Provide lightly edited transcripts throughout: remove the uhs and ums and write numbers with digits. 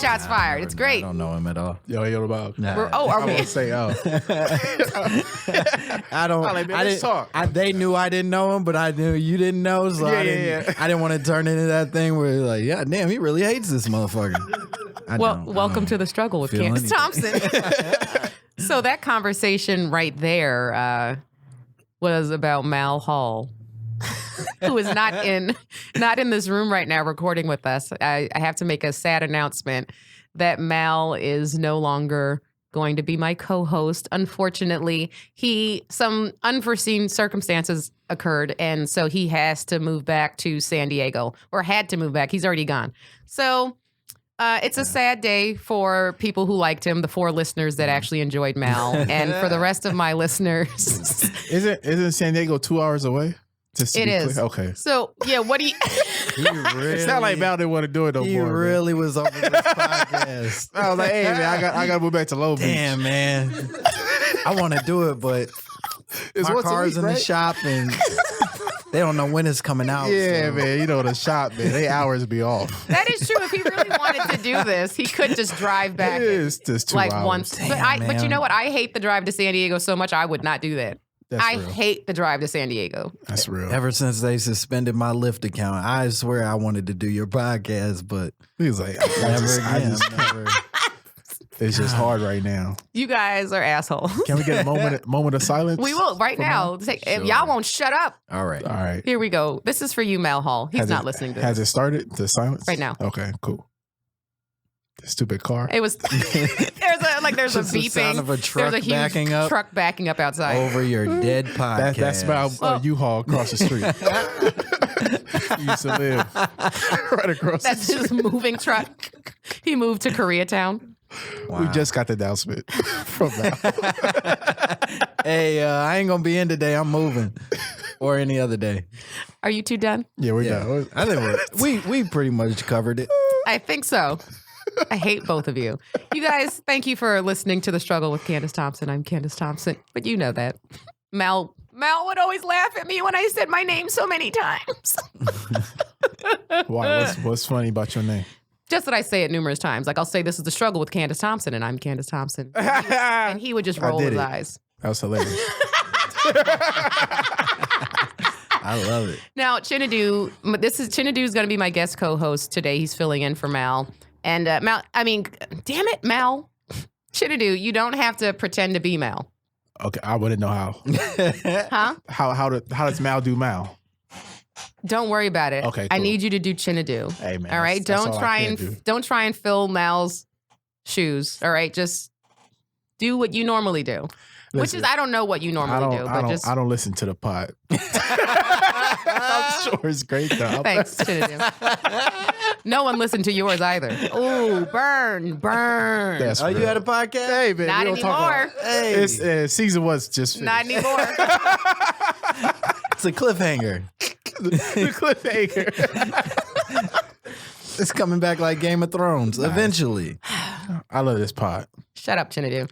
shots fired. It's great. I don't know him at all. Yo, about. Nah. Are we? Say, I don't. Like, man, let's talk. They knew I didn't know him, but I knew you didn't know, so I didn't want to turn into that thing where like, yeah, damn, he really hates this motherfucker. Welcome to the struggle with Candice Thompson. So that conversation right there was about Mal Hall, who is not in this room right now recording with us. I have to make a sad announcement that Mal is no longer going to be my co-host. Unfortunately, some unforeseen circumstances occurred, and so he has to move back to San Diego, or had to move back. He's already gone. So it's a sad day for people who liked him, the 4 listeners that actually enjoyed Mal, and for the rest of my listeners. Isn't San Diego 2 hours away? It is. Clear. Okay. So, yeah, what do you... It's not like Mal didn't want to do it no more. He really was over this podcast. I was like, hey, man, I got to move back to Low Beach. Damn, man. I want to do it, but my car's in the shop, and they don't know when it's coming out. Yeah, so. man. You know, the shop, man, they hours be off. That is true. If he really wanted to do this, he could just drive back. It's just 2 hours. Once. Damn, but you know what? I hate the drive to San Diego so much, I would not do that. I real. hate the drive to San Diego. That's real. Ever since they suspended my Lyft account, I swear I wanted to do your podcast, but He was like, never. It's just hard right now. You guys are assholes. Can we get a moment of silence? We will right now. If y'all won't shut up. All right. All right. Here we go. This is for you, Mal Hall. He's not listening to Has this. it started, the silence? Right now. Okay, cool. The stupid car. It was there's a Just the beeping. sound of a truck there's a huge backing up. truck backing up outside. Over your dead podcast. That's about U-Haul across the street. He used to live right across That's the street. his moving truck. He moved to Koreatown. Wow. We just got the announcement from Mal. Hey, I ain't gonna be in today. I'm moving, or any other day. Are you two done? Yeah, we're done. I think we pretty much covered it. I think so. I hate both of you. You guys, thank you for listening to The Struggle with Candice Thompson. I'm Candice Thompson, but you know that. Mal would always laugh at me when I said my name so many times. Why? What's funny about your name? Just that I say it numerous times. Like I'll say this is The Struggle with Candice Thompson, and I'm Candice Thompson. And he would just roll his eyes. That was hilarious. I love it. Now, Chinedu is going to be my guest co-host today. He's filling in for Mal. And Mal, damn it, Mal. Chinedu, you don't have to pretend to be Mal. Okay, I wouldn't know how. Huh? How does Mal do Mal? Don't worry about it. Okay, I cool. need you to do Chinedu. Hey, man. All right? That's Don't all try I can do. don't try and fill Mal's shoes. All right? Just do what you normally do. Listen, Which is, I don't know what you normally do, but I don't listen to the pod. I'm sure it's great though. Thanks, Chinedu. No one listened to yours either. Ooh, burn. That's Oh, you real. had a podcast? Hey, man, Not we don't talk anymore. about- Hey, It's season was just finished. Not anymore. it's a cliffhanger. the cliffhanger. It's coming back like Game of Thrones eventually. I love this pod. Shut up, Chinedu.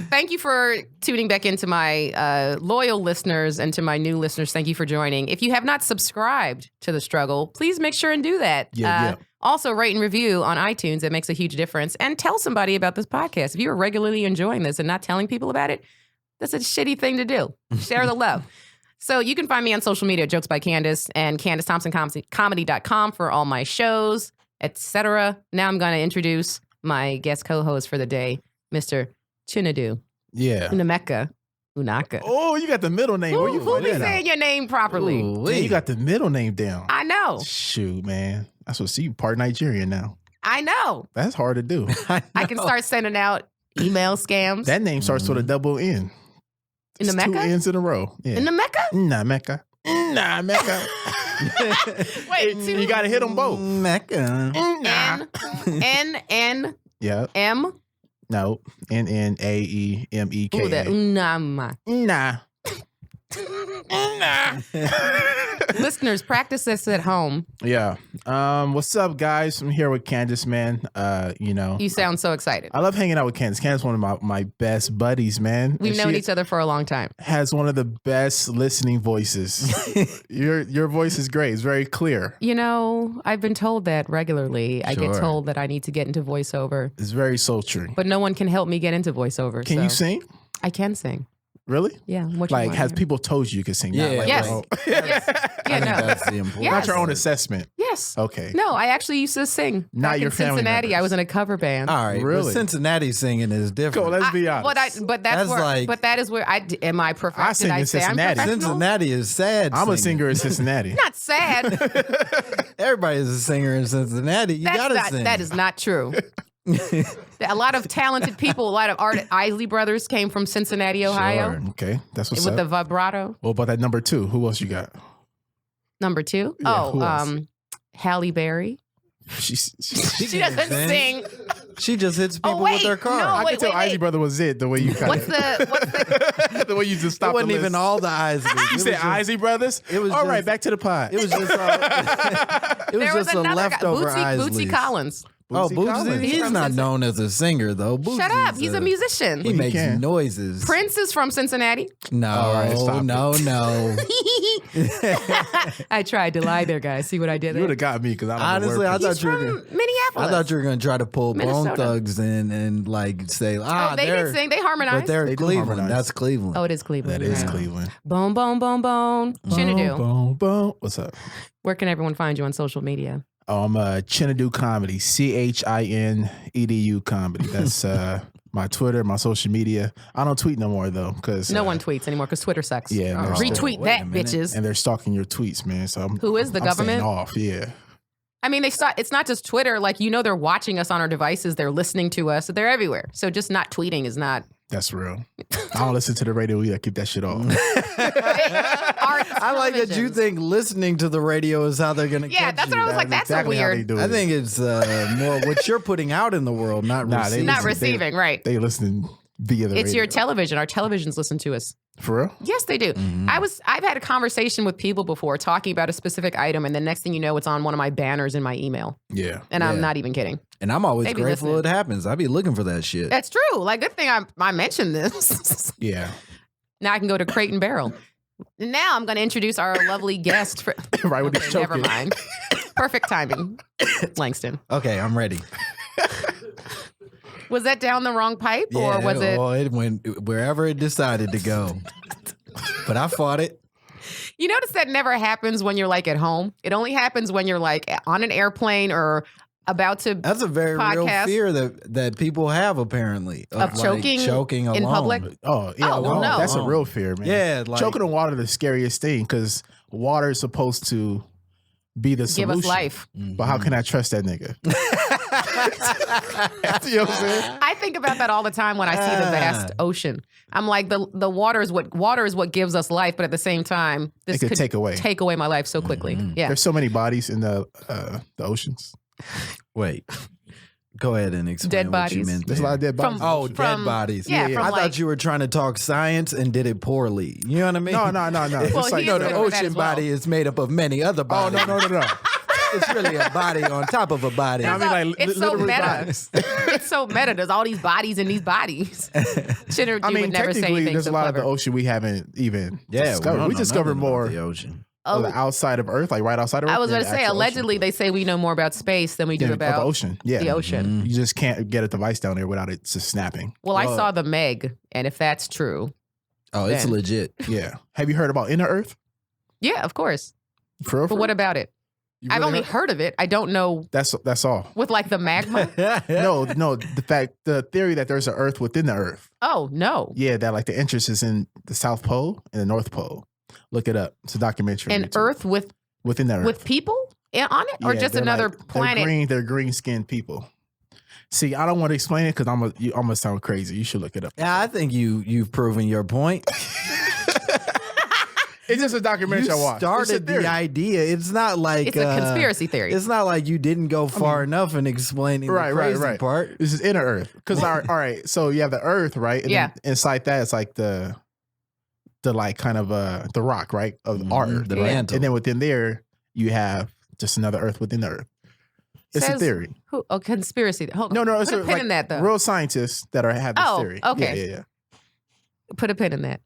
Thank you for tuning back into my loyal listeners and to my new listeners. Thank you for joining. If you have not subscribed to The Struggle, please make sure and do that. Yeah. Also, rate and review on iTunes. It makes a huge difference. And tell somebody about this podcast. If you are regularly enjoying this and not telling people about it, that's a shitty thing to do. Share the love. So you can find me on social media, Jokes by Candice, and CandiceThompsonComedy.com for all my shows, etc. Now I'm going to introduce my guest co-host for the day, Mr. Chinedu. Yeah. Unaka. Oh, you got the middle name. Where you Who find be that saying out? your name properly? Damn, you got the middle name down. I know. Shoot, man. That's what you part Nigerian now. I know. That's hard to do. I can start sending out email scams. That name starts with a double N. In the It's two Mecca? N's in a row. Yeah. In the Mecca? Nah, Mecca. Nah, Mecca. Wait, You got to hit them both. Mecca. Nah. N-N-M? Yeah. No. N-N-A-E-M-E-K. Ooh, that unama. Nah. Listeners, practice this at home. Yeah. What's up, guys? I'm here with Candice, man. You sound so excited. I love hanging out with Candice. Candice is one of my best buddies, man. We've known each other for a long time. Has one of the best listening voices. Your voice is great. It's very clear. I've been told that regularly. I get told that I need to get into voiceover. It's very sultry. But no one can help me get into voiceover. Can you sing? I can sing. Really? Yeah. Like, has people told you could sing? Yeah. Yes. Yes. Yeah, no. That's the important. Yes. Not your own assessment. Yes. Okay. No, I actually used to sing. Not Back your in family Cincinnati, members. I was in a cover band. All right. Really? But Cincinnati singing is different. Go, let's be honest. But That's where. like- But that is where am I professional? I sing in Cincinnati. Cincinnati is sad. I'm a singing. singer in Cincinnati. Not sad. Everybody's a singer in Cincinnati. You gotta sing. That is not true. A lot of talented people, a lot of Isley Brothers came from Cincinnati, Ohio. Sure. Okay, that's what's With up. the vibrato. What about that number 2? Who else you got? Number 2? Yeah, who else? Halle Berry. She She doesn't sing. She just hits people wait, with her car. no, I wait, could tell wait. Isley Brother was it the way you cut What's it. the The way you just It stopped. wasn't the even list. all the eyes. You said Isley Brothers. It was all right. just- Back to the pod. It was just. It was there was just a another leftover guy, Bootsy Isley. Collins. Oh, Bootsy Bootsy. Collins. He's From not Cincinnati. known as a singer though. Shut up. He's a musician. He makes can. noises. Prince is from Cincinnati. No, All right, stop no. I tried to lie there, guys. See what I did You there? would have got me because I don't Honestly, know I word thought He's you were from gonna- Minneapolis. I thought you were gonna try to pull Bone Minnesota. Thugs in and like say, they they're, didn't sing. They harmonized. but they're They do Cleveland. harmonize. That's Cleveland. Oh, it is Cleveland. That is Right. Cleveland. Bone, bone, bone, bone. Chinedu. Boom, boom. What's up? Where can everyone find you on social media? Oh, I'm Chinedu Comedy. CHINEDU Comedy. That's my Twitter, my social media. I don't tweet no more though, because No one tweets anymore because Twitter sucks. Yeah, no, Retweet wait a that, minute. bitches. and they're stalking your tweets, man. So Who is the I'm government? staying off. Yeah. I mean, it's not just Twitter. Like, they're watching us on our devices. They're listening to us. They're everywhere. So just not tweeting is not. That's real. I don't listen to the radio either. I keep that shit off. I like that you think listening to the radio is how they're gonna Yeah, catch that's you. what I was like. That's exactly a how they weird. do it. I think it's more what you're putting out in the world, not Nah, they receiving. Not listen- receiving, right. They listen via the It's radio. your television. Our televisions listen to us. For real? Yes, they do. Mm-hmm. I've had a conversation with people before talking about a specific item, and the next thing you know, it's on one of my banners in my email. Yeah. And I'm not even kidding. And I'm always They be grateful listening. it happens. I be looking for that shit. That's true. Like, good thing I mentioned this. Yeah. Now I can go to Crate and Barrel. Now I'm going to introduce our lovely guest. Right when Okay, it's never choking. mind. Perfect timing, Langston. Okay, I'm ready. Was that down the wrong pipe, or was it? Well, it went wherever it decided to go. But I fought it. You notice that never happens when you're like at home. It only happens when you're like on an airplane or about to. That's a very real Podcast. fear that people have apparently Of choking choking in alone. public? Oh, yeah. Oh, well, no. That's a real fear, man. Yeah, like, Choking on water is the scariest thing because water is supposed to be the Give solution. us life. But how can I trust that nigga? You know what I'm saying? I think about that all the time when I see the vast ocean. I'm like, the water is what gives us life, but at the same time, this It could take away. take away my life so quickly. Yeah. There's so many bodies in the oceans. Wait. Go ahead and explain Dead what you bodies. meant There's a there. lot of dead bodies. Oh, From- dead bodies. yeah, from I like- thought you were trying to talk science and did it poorly. You know what I mean? No. It's Well, like, he No, is the good for that ocean as well. body is made up of many other oh, bodies. no. It's really a body on top of a body. I mean, like, It's so literally meta. bodies. It's so meta. There's all these bodies in these bodies. Chinedu I mean, would never say technically, anything there's so a lot of clever. the ocean we haven't even Yeah, discovered. don't We know discovered nothing about more the ocean. of the outside of Earth, like right outside of Earth. I was than going to the say, actual allegedly, they say we know more about space than we do ocean. about the ocean. Yeah, the ocean. You just can't get a device down there without it just snapping. Well, I saw the Meg, and if that's true, Oh, it's Then. legit. Yeah. Have you heard about Inner Earth? yeah, of course. For real? But what about it? You I've really only heard of it. I don't know That's all. with like the magma. No. The theory that there's an Earth within the Earth. Oh, no. Yeah, that like the entrance is in the South Pole and the North Pole. Look it up. It's a documentary. on An YouTube. Earth within the Earth with people on it, or Yeah, just they're another like- planet? They're green skinned people. See, I don't want to explain it because I'm gonna sound crazy. You should look it up. Yeah, I think you've proven your point. It's just a documentary You I watched. It's a started theory. the idea. It's not like It's a conspiracy theory. It's not like you didn't go far enough in explaining the crazy part. This is Inner Earth. Because all right, so you have the Earth, right? And Yeah. then inside that, it's like the the like kind of the rock, right, of our Earth, the right? mantle. And then within there you have just another Earth within the Earth. It's a theory. Conspiracy. Hold on. No, it's Put a pin in that though. real scientists that have this theory. Okay. Yeah. Put a pin in that.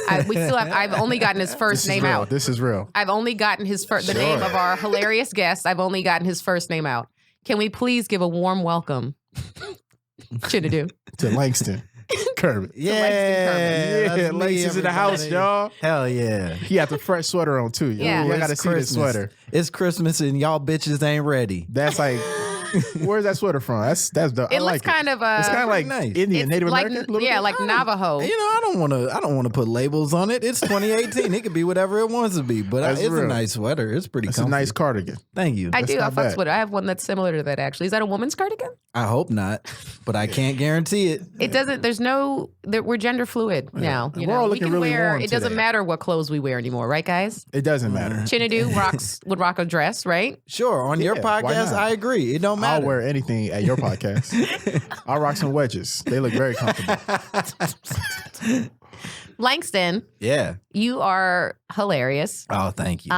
I've only gotten his first name out. This is real. I've only gotten the name of our hilarious guest. I've only gotten his first name out. Can we please give a warm welcome, Chinedu, to Langston Kerman? Yeah, Langston's in the house, y'all. Hell yeah. He got the fresh sweater on too. Yeah. Y'all got to see this sweater. It's Christmas and y'all bitches ain't ready. That's like, where's that sweater from? That's the. It looks kind of it's kind of like nice. Indian, Native like, American. like Navajo. You know, I don't want to put labels on it. It's 2018. It could be whatever it wants to be. But it's a nice sweater. It's pretty. It's comfy. a nice cardigan. Thank you. I do. I fucks with it. I have one that's similar to that actually. Is that a woman's cardigan? I hope not, but I can't guarantee it. It doesn't. There's no. We're gender fluid now. You We're know, all we looking can really wear. warm It doesn't today. matter what clothes we wear anymore, right, guys? It doesn't matter. Chinedu would rock a dress, right? Sure, on your Yeah, why podcast, not? I agree. It don't matter. I'll wear anything at your podcast. I'll rock some wedges. They look very comfortable. Langston, Yeah. you are hilarious. Oh, thank you.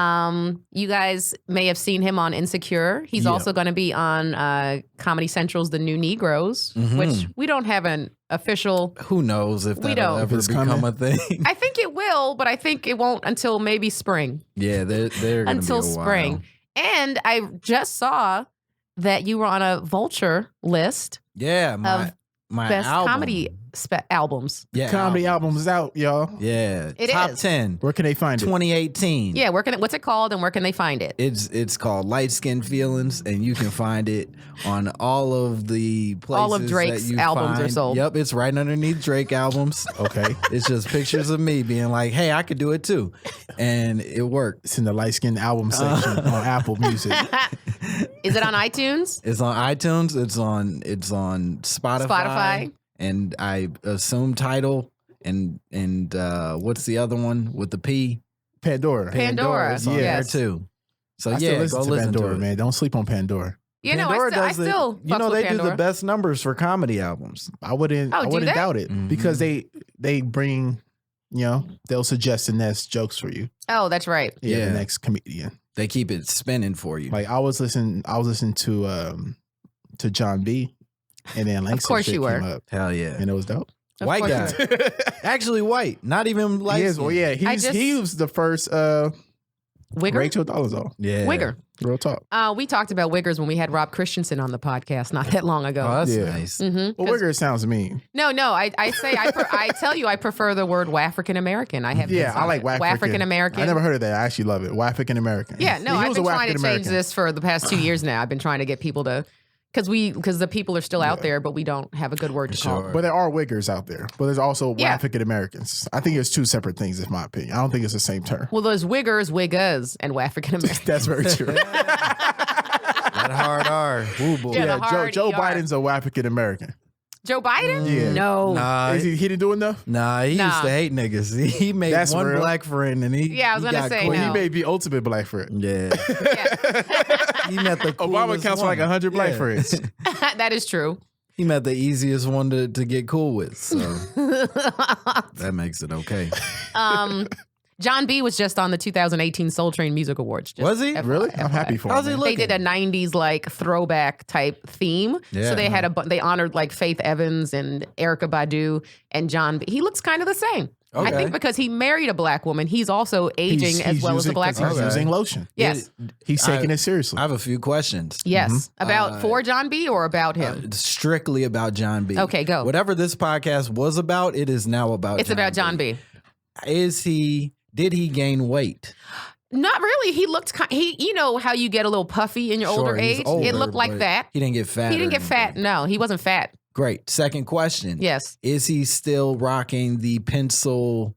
You guys may have seen him on Insecure. He's Yeah. also going to be on Comedy Central's The New Negroes, which we don't have an official. Who knows if We that'll don't. ever It's become coming. a thing? I think it will, but I think it won't until maybe spring. Yeah, they're gonna Until be a while. spring. And I just saw that you were on a Vulture list Yeah, my best album. comedy albums. Yeah, Comedy album is out, y'all. Yeah, It top is. 10, Where can they find it? 2018. Yeah, what's it called and where can they find it? It's called Lightskin Feelings, and you can find it on all of the places. All of Drake's that you albums are find. sold. Yep, it's right underneath Drake albums. Okay. It's just pictures of me being like, "Hey, I could do it too," and it worked. It's in the light skin album section on Apple Music. Is it on iTunes? It's on iTunes. It's on Spotify. And I assume Tidal and what's the other one with the P? Pandora. Pandora. It's on Yes. there too. So I still yeah, listen go to listen Pandora, to it. man. Don't sleep on Pandora. You know, Pandora I does still you know fucks with they do Pandora. the best numbers for comedy albums. I wouldn't Oh, do they? doubt it Mhm. because they bring, they'll suggest the next jokes for you. Oh, that's right. Yeah, the Yeah. next comedian. They keep it spinning for you. Like I was listening to John B, and then Langston course shit you were. came up, Hell yeah. and it was dope. Of White course guy. you Actually white. Not even light He is, skin. well, yeah, I just- he was the first Wigger? Rachel Dolezal. Yeah. Wigger. Real talk. We talked about Wiggers when we had Rob Christensen on the podcast not that long ago. Oh, that's Yeah. nice. Mhm. Well, Wigger sounds mean. No, I say I tell you I prefer the word African American. I have Yeah, I like African American. I never heard of that. I actually love it. African American. Yeah, no, He I've was been a trying to change African-American. this for the past 2 years now. I've been trying to get people to because the people are still out there, but we don't have a good word to call them. But there are Wiggers out there. But there's also Yeah. African Americans. I think it's two separate things, in my opinion. I don't think it's the same term. Well, there's Wiggers, Wiggas, and African American. That's very true. That hard R. Woo boy. Yeah, the Yeah, hard Joe ER. Biden's a African American. Joe Biden? Yeah. No. Nah, He didn't do enough? he used Nah. to hate niggas. He made That's one real. black friend and he Yeah, I was he gonna got say, cool. Well, no. he may be ultimate black friend. Yeah. Yeah. He met the Obama coolest counts for like one. 100 black Yeah. friends. That is true. He met the easiest one to get cool with. So that makes it okay. John B was just on the 2018 Soul Train Music Awards. Just Was he? FYI. Really? I'm happy for him. How's he man. look? They did a 90s like throwback type theme. Yeah. So they had they honored like Faith Evans and Erykah Badu and John B. He looks kind of the same. I Okay. think because he married a black woman, he's also aging He's as well as a using- black 'cause he's person. Okay. using lotion. Yes. He's taking it seriously. I have a few questions. Yes. About Uh, for John B or about him? It's strictly about John B. Okay, go. Whatever this podcast was about, it is now about It's about John B. Did he gain weight? Not really. He looked you know how you get a little puffy in your Sure, older he's age? older, It looked like but that. He didn't get fat. He or didn't get fat. anything. No, he wasn't fat. Great. Second question. Yes. Is he still rocking the pencil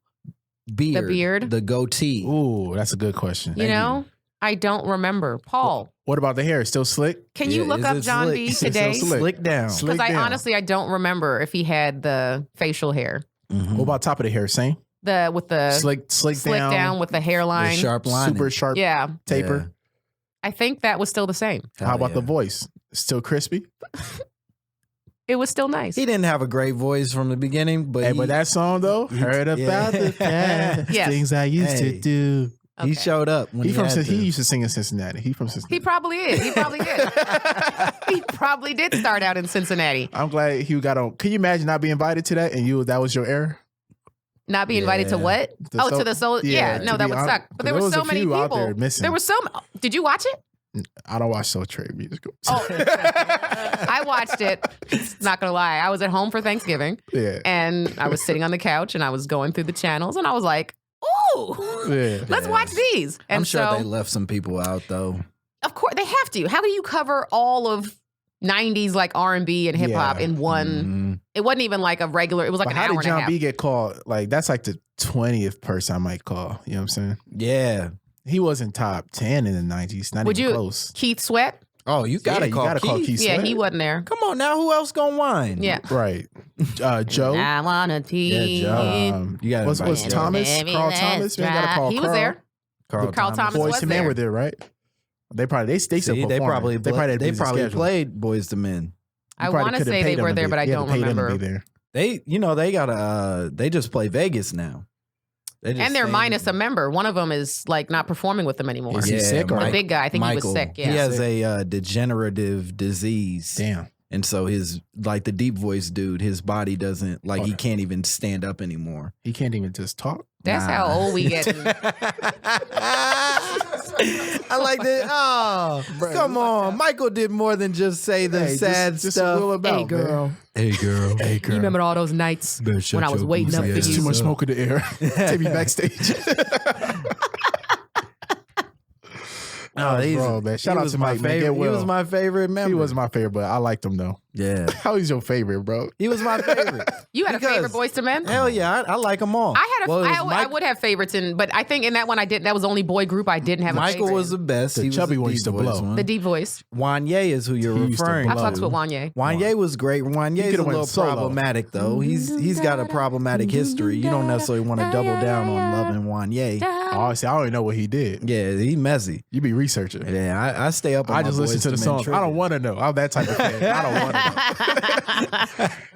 beard? The beard? The goatee? Ooh, that's a good question. You know? I don't remember. Paul, What about the hair? Still slick? can you Yeah, look is up it John slick? B Is it today? so slick? Slick down. Slick Because down. I don't remember if he had the facial hair. Mhm. What about top of the hair? Same? With the Slick down with the hairline. The sharp line. super sharp Yeah. taper. I think that was still the same. How about the voice? Still crispy? it was still nice. He didn't have a great voice from the beginning, but But that song though, heard about the past, Yes. things I used to do. he showed up when He used to sing in Cincinnati. He from Cincinnati. He probably is. He probably did. He probably did start out in Cincinnati. I'm glad he got on. Can you imagine not being invited to that and that was your error? Not be invited to what? To the soul. Yeah, no, that would suck. But there were so many people. Out there missing. There were so. Did you watch it? I don't watch Soul Train musical. Oh, I watched it. Not gonna lie, I was at home for Thanksgiving. Yeah. And I was sitting on the couch and I was going through the channels and I was like, "Ooh, let's watch these." And I'm sure they left some people out though. Of course, they have to. How do you cover all of 90s like R&B and hip hop in one? Mm-hmm. It wasn't even like a regular. It was like an hour and a half. How did John B get called? Like that's like the 20th person I might call. You know what I'm saying? Yeah. He wasn't top 10 in the 90s. Not even close. Keith Sweat? Oh, you gotta call Keith. Yeah, he wasn't there. Come on now, who else gonna whine? Yeah, right. Joe. I wanna tease. Yeah, Joe. You gotta was Thomas? Carl Thomas? Man, gotta call he Carl. was there. Carl Thomas Boys was to there. Men were there, right? They probably still they probably played Boys to Men. I want to say they were there, but I don't remember. They gotta they just play Vegas now. And they're minus a member. One of them is like not performing with them anymore. Is he sick? The big guy, I think he was sick. Yeah, he has a degenerative disease. Damn. And so his the deep voice dude, his body doesn't he can't even stand up anymore. He can't even just talk. That's how old we get. I like that. Oh, come on. Michael did more than just say the sad stuff. Hey, girl. Man. Hey, girl. Hey, girl. You remember all those nights when I was waiting up for you? There's too much smoke in the air. Take me backstage. Man. Shout out to Mike. He was my favorite member. He wasn't my favorite, but I liked him though. Yeah. How is your favorite, bro? He was my favorite. You had a favorite Boys to Men? Hell yeah, I like them all. I would have favorites but I think in that one I didn't. That was the only boy group I didn't have. Michael was the best. The chubby one used to blow. The deep voice. Wanye is who you're referring to. I fucks with Wanye. Wanye was great. Wanye's a little problematic though. He's got a problematic history. You don't necessarily want to double down on loving Wanye. Oh, see, I don't even know what he did. Yeah, he messy. You be researching. Yeah, I stay up on I just listen to the song. I don't want to know. I'm that type of fan. I don't want to know.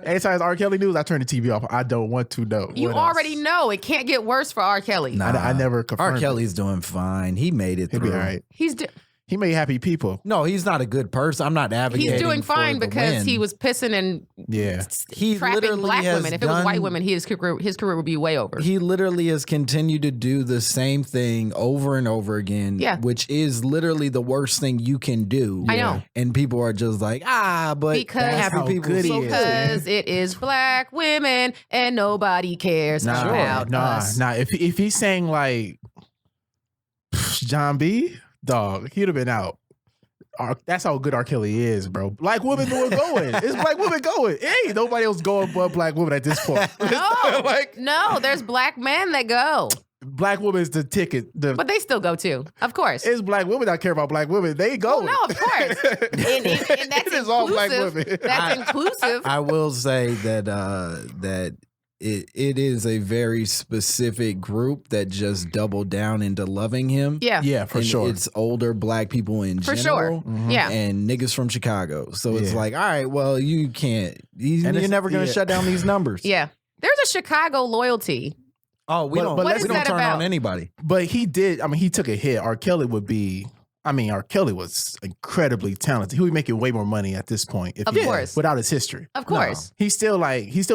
Anytime it's R. Kelly news, I turn the TV off. I don't want to know. You already know. It can't get worse for R. Kelly. Nah, I never confirmed. R. Kelly's doing fine. He made it through. He'll be all right. He made happy people. No, he's not a good person. I'm not advocating. He's doing fine because he was pissing and trapping black women. If it was white women, his career would be way over. He literally has continued to do the same thing over and over again, which is literally the worst thing you can do. I know. And people are just like, but because happy people because it is black women and nobody cares about us. Nah. If he's saying like John B., dog, he'd have been out. That's how good R. Kelly is, bro. Black women were going. It's black women going. Hey, nobody else going but black women at this point. No, there's black men that go. Black women is the ticket. But they still go too, of course. It's black women that care about black women. They go. No, of course. and that's is all black women. That's inclusive. I will say that it is a very specific group that just doubled down into loving him. Yeah, for sure. It's older black people in general. For sure. Mm-hmm. Yeah. And niggas from Chicago. So it's like, all right, well, you can't. You're never going to shut down these numbers. Yeah. There's a Chicago loyalty. Oh, we don't turn on anybody. But he did. I mean, he took a hit. R. Kelly was incredibly talented. He would be making way more money at this point. Of course. Without his history. Of course. No. He's still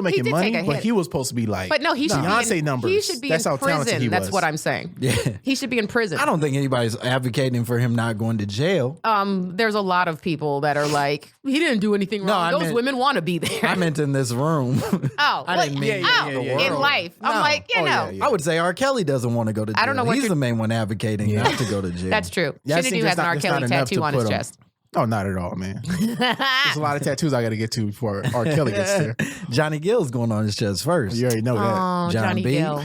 making money, but he was supposed to be like, but no, he should Beyonce numbers. He should be That's in how talented prison. he was. That's what I'm saying. Yeah. He should be in prison. I don't think anybody's advocating for him not going to jail. There's a lot of people that are like, he didn't do anything wrong. Those women want to be there. I meant in this room. Oh. I didn't mean in life. No. I'm like, I would say R. Kelly doesn't want to go to jail. I don't know what He's the main one advocating not to go to jail. That's true. Chinedu has an R. Kelly tattoo on his chest. Oh, not at all, man. There's a lot of tattoos I got to get to before R. Kelly gets there. Johnny Gill's going on his chest first. You already know that. Oh, Johnny Gill.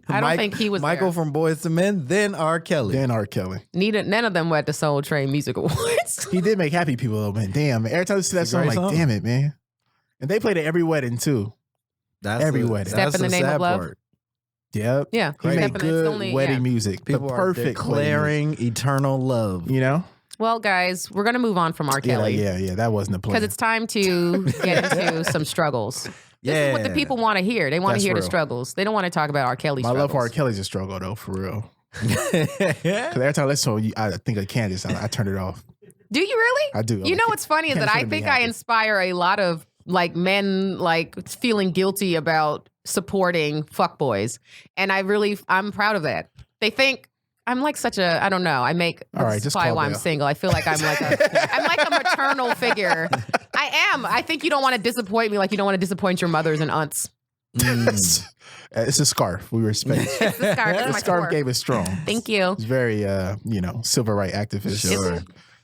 I don't think he was Michael there. from Boys to Men, then R. Kelly. Then R. Kelly. None of them were at the Soul Train Music Awards. He did make happy people, though, man. Damn, man. Every time I see that song, I'm like, damn it, man. And they played at every wedding, too. Every wedding. Step in the Name of Love. Part. Yep. Yeah. He made good wedding music. People the perfect are declaring eternal love. You know? Well, guys, we're going to move on from R. Kelly. Yeah. That wasn't the plan. Because it's time to get into some struggles. This is what the people want to hear. They want to hear the struggles. They don't want to talk about R. Kelly's struggles. My love for R. Kelly's a struggle, though, for real. Because every time I listen to I think of Candice, I turn it off. Do you really? I do. You know what's funny is that I think I inspire a lot of like men like feeling guilty about supporting fuckboys. And I'm proud of that. They think I'm like such a, I don't know. That's probably why I'm single. I feel like I'm like a maternal figure. I am. I think you don't want to disappoint me like you don't want to disappoint your mothers and aunts. It's a scarf. We respect. It's the scarf. The scarf game is strong. Thank you. It's very, civil rights activist. Sure.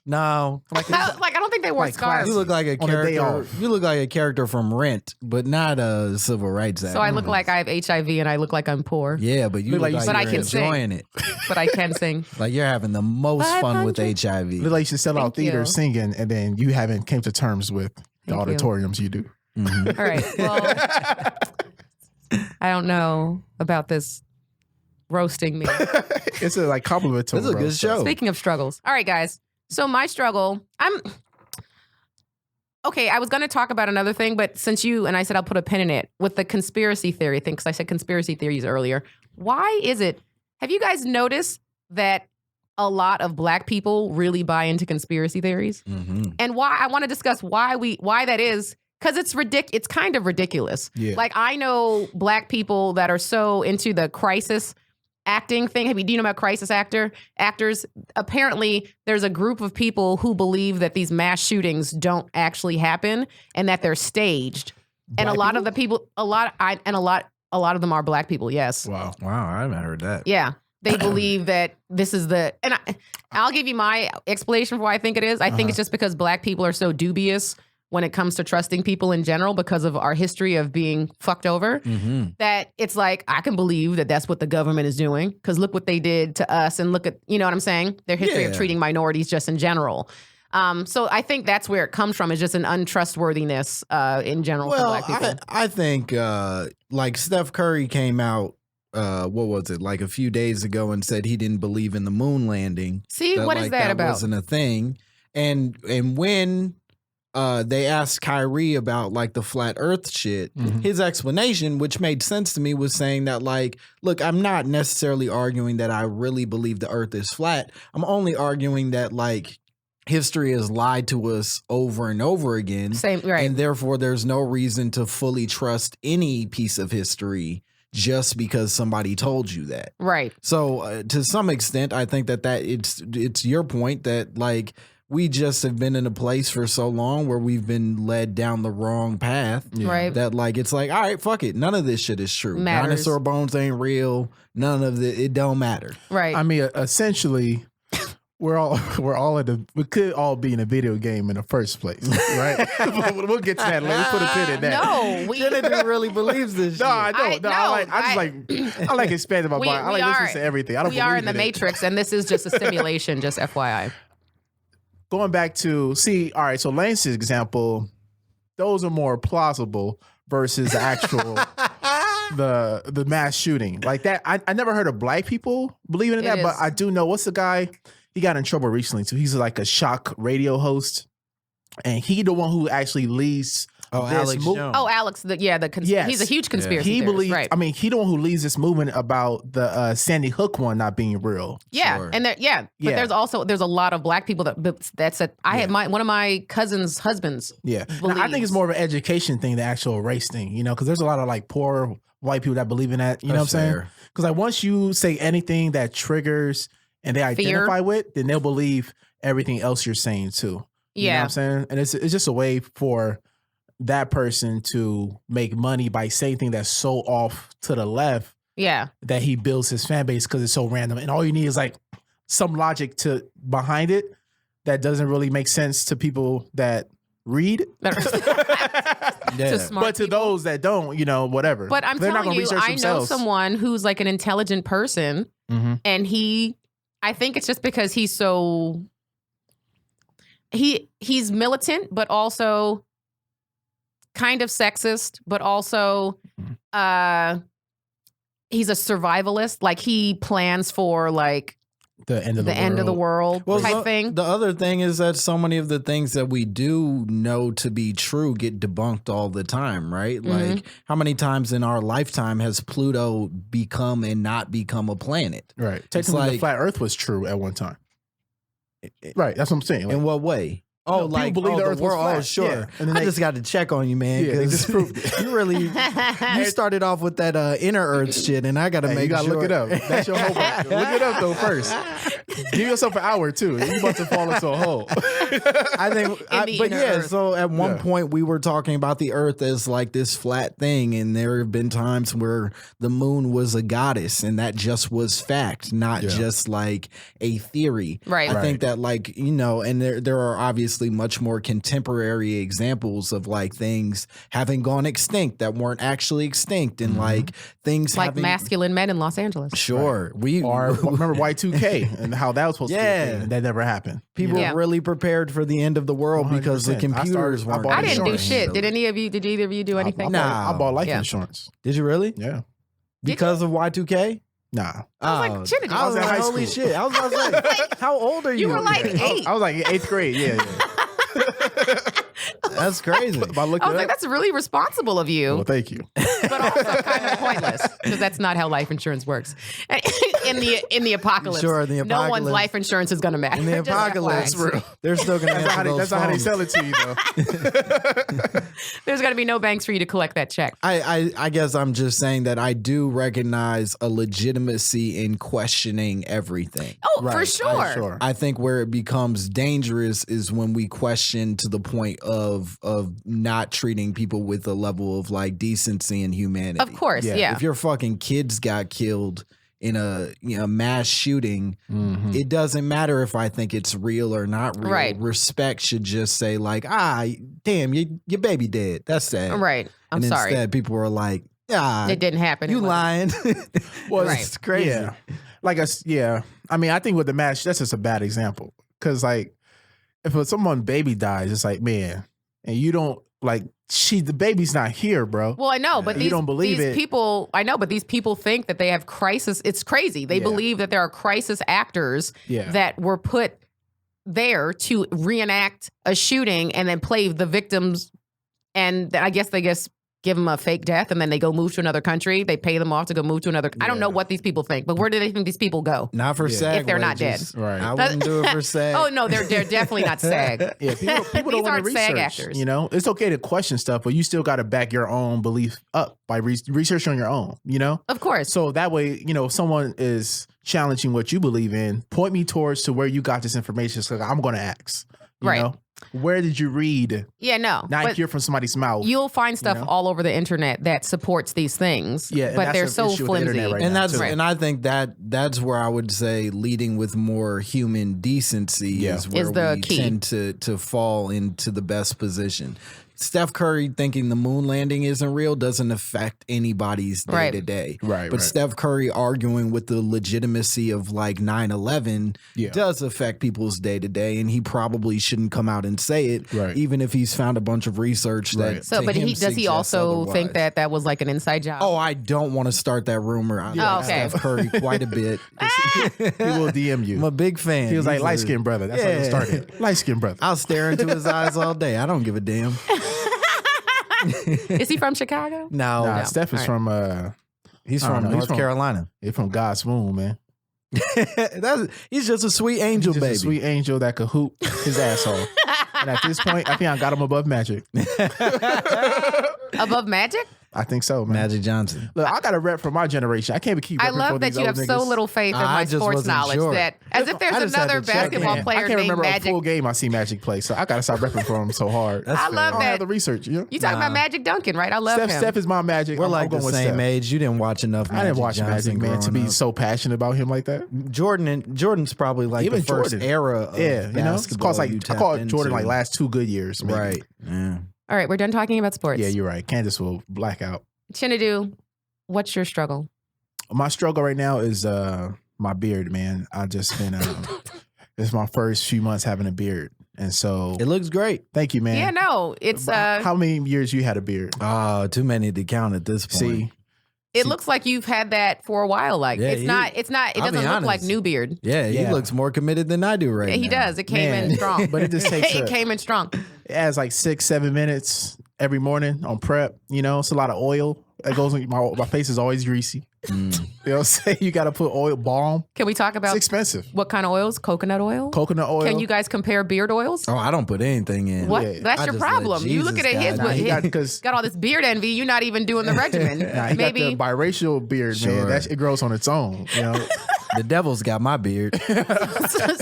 No, I don't think they wore scarves. You look like a character. You look like a character from Rent, but not a civil rights activist. So I look like I have HIV and I look like I'm poor. Yeah, but you look like I you're can enjoying it. But I can sing. Like you're having the most fun with HIV. You look like you should sell out theaters singing, and then you haven't came to terms with the auditoriums you do. Mm-hmm. All right. Well, I don't know about this roasting me. It's a compliment to This is a good show. Speaking of struggles. All right, guys. So my struggle, okay, I was going to talk about another thing, but since I said I'll put a pin in it with the conspiracy theory thing, because I said conspiracy theories earlier. Why is it, have you guys noticed that a lot of Black people really buy into conspiracy theories? Mm-hmm. And why, I want to discuss why that is, because it's kind of ridiculous. Yeah. Like I know Black people that are so into the crisis acting thing. Do you know about crisis actors? Apparently, there's a group of people who believe that these mass shootings don't actually happen and that they're staged. And a lot of the people, a lot of them are Black people. Yes. Wow, I haven't heard that. Yeah, they believe that this is I'll give you my explanation for why I think it is. I think it's just because Black people are so dubious when it comes to trusting people in general because of our history of being fucked over, that it's like, I can believe that that's what the government is doing because look what they did to us and look at, you know what I'm saying? Their history of treating minorities just in general. So I think that's where it comes from, is just an untrustworthiness in general for Black people. I think like Steph Curry came out, what was it, like a few days ago and said he didn't believe in the moon landing. See, what is that about? That wasn't a thing. And when they asked Kyrie about like the flat earth shit, his explanation, which made sense to me, was saying that like, look, I'm not necessarily arguing that I really believe the earth is flat. I'm only arguing that like history has lied to us over and over again. Same, right. And therefore there's no reason to fully trust any piece of history just because somebody told you that. Right. So to some extent, I think that it's your point that like, we just have been in a place for so long where we've been led down the wrong path. Right. That like, it's like, all right, fuck it. None of this shit is true. Matters. Dinosaur bones ain't real. None of it don't matter. Right. I mean, essentially, we could all be in a video game in the first place, right? We'll get to that later. Put a pin in that. No, Chinedu really believes this shit. No, I don't. I like expanding my mind. I like listening to everything. We are in the Matrix, and this is just a simulation, just FYI. Going back to all right, so Langston's example, those are more plausible versus the actual the mass shooting. Like that, I never heard of Black people believing in that, but I do know what's the guy, he got in trouble recently too. He's like a shock radio host, and he the one who actually leads Alex Jones. Alex, he's a huge conspiracy he theorist, believes, right? I mean, he the one who leads this movement about the Sandy Hook one not being real. Yeah, Sure. and there's a lot of Black people that said had one of my cousin's husbands. Yeah, now, I think it's more of an education thing, the actual race thing, because there's a lot of like poor white people that believe in that. You know what I'm saying? Because like once you say anything that triggers and they identify with, then they'll believe everything else you're saying too. You know what I'm saying? And it's just a way for that person to make money by saying things that's so off to the left. Yeah. That he builds his fan base because it's so random. And all you need is like some logic behind it that doesn't really make sense to people that read. But to those that don't, whatever. But I'm telling you, I know someone who's like an intelligent person, and I think it's just because he's so he's militant, but also kind of sexist, but also he's a survivalist. Like he plans for like the end of the world type thing. The other thing is that so many of the things that we do know to be true get debunked all the time, right? Mm-hmm. Like, how many times in our lifetime has Pluto become and not become a planet? Right. Technically, the flat Earth was true at one time. Right. That's what I'm saying. Like, in what way? Oh, like believe the Earth was flat. Oh, sure. Yeah. And then I just got to check on you, man. Yeah, they disproved it. You started off with that inner Earth shit, and I got to make you gotta sure. look it up. That's your homework. Look it up though first. Give yourself an hour too. You're about to fall into a hole. I think, but yeah. Earth. So at one point we were talking about the Earth as like this flat thing, and there have been times where the moon was a goddess, and that just was fact, not just like a theory. Right. I think that, like, you know, and there are obviously much more contemporary examples of like things having gone extinct that weren't actually extinct, and like things like having, masculine men in Los Angeles. Sure, or remember Y2K and how that was supposed to be a thing, and that never happened. People really prepared for the end of the world because the 100%. computers weren't. I didn't do insurance. shit. Did either of you do anything? I bought life insurance. Did you really? Yeah. Because of Y2K? Nah. I was like, Chinedu. I was in like, high holy school. shit. I was about to say, how old are you? You were like 8. I was like in 8th grade. Yeah. That's crazy. I I was like, that's really responsible of you. Well, thank you. But also kind of pointless, because that's not how life insurance works. In the apocalypse, Sure, in the no one's apocalypse. life insurance is going to matter. In the Just apocalypse, FYI. they're still going to answer those That's not how they phones. sell it to you, though. There's going to be no banks for you to collect that check. I guess I'm just saying that I do recognize a legitimacy in questioning everything. Oh, for sure. I think where it becomes dangerous is when we question to the point of not treating people with a level of like decency and humanity. Of course, yeah. If your fucking kids got killed in a mass shooting, it doesn't matter if I think it's real or not real. Right. Respect should just say like, damn, your baby dead. That's sad. Right. I'm and sorry. Instead, people were like, It didn't happen. you It wasn't. lying. Well, Right. it's crazy. Yeah. I mean, I think with the match, that's just a bad example. Because, like, if someone baby dies, it's like, man, and you don't, like, the baby's not here, bro. Well, I know, but You these, don't believe these it. people, I know, but these people think that they have crisis. It's crazy. They believe that there are crisis actors that were put there to reenact a shooting and then play the victims. And I guess they give them a fake death, and then they go move to another country. They pay them off to go move to another. I don't know what these people think, but where do they think these people go? Not for SAG If they're not wages. dead. Right. I wouldn't do it for SAG. Oh no, they're definitely not SAG. Yeah, people These don't want to aren't SAG research. actors. You know, it's okay to question stuff, but you still got to back your own belief up by research on your own. You know, Of course. so that way, you know, if someone is challenging what you believe in, point me towards to where you got this information. So I'm going to ask. You Right. know? Where did you read? Yeah, no. Not but hear from somebody's mouth. you'll find stuff know? all over the internet that supports these things. Yeah, and but that's they're the so issue with the flimsy. internet right And now, that's too. and I think that's where I would say leading with more human decency is where Is the we key. tend to fall into the best position. Steph Curry thinking the moon landing isn't real doesn't affect anybody's day Right. to day. Right, But right. Steph Curry arguing with the legitimacy of like 9/11 does affect people's day to day, and he probably shouldn't come out and say it, Right. even if he's found a bunch of research that. Right. So, to but him does he suggests also think otherwise. that was like an inside job? Oh, I don't want to start that rumor. I Oh, like okay. Steph Curry quite a bit. He will DM you. I'm a big fan. He was like, He's light skinned brother. That's how it started. Light skinned brother. I'll stare into his eyes all day. I don't give a damn. Is he from Chicago? No, Nah, Steph is All from he's I don't from know. He's North from- Carolina. he's from God's womb, man. He's just a sweet angel, Just baby. a sweet angel that could hoop his asshole. And at this point, I think I got him above Magic. Above Magic? I think so, man. Magic Johnson. Look, I got a rep for my generation. I can't be keep. I repping for love that these you old have so niggas. little faith in I my just sports wasn't knowledge sure. that as if there's I just had another to check basketball in. I player can't named remember Magic. a full game I see Magic play, so I gotta stop repping for him so hard. That's I fair. love I don't have that. the research. You know? You talking about Magic Duncan, right? I love him. Steph is my Magic. We're I'm like going the with same Steph. age. You didn't watch enough. I didn't watch Johnson Magic, man, to growing be up. so passionate about him like that. Jordan's probably like Even the first Jordan. era of Yeah, you know, basketball. I you call tapped Jordan into. like last 2 good years, maybe. Right. Yeah. All right, we're done talking about sports. Yeah, you're right. Candice will black out. Chinedu, what's your struggle? My struggle right now is my beard, man. I just been it's my first few months having a beard, and so It looks great. thank you, man. Yeah, no, it's How many years you had a beard? Too many to count at this point. See, It looks like you've had that for a while. Like Yeah, it I'll be doesn't look like honest. new beard. Yeah, he Yeah. looks more committed than I do right now. He does. It came in strong. But it just takes it came in strong. It adds like 6-7 minutes every morning on prep. You know, it's a lot of oil that goes in my face is always greasy. You know what I'm saying? You got to put oil, balm. Can we talk about It's expensive. what kind of oils? Coconut oil? Coconut oil. Can you guys compare beard oils? Oh, I don't put anything in. What? Yeah. That's I your just let problem. You look at Jesus his, guide me. Nah, he his got- got all this beard envy. You're not even doing the regimen. Nah, he Maybe. got the biracial beard, Sure. man. It grows on its own. You know, The devil's got my beard.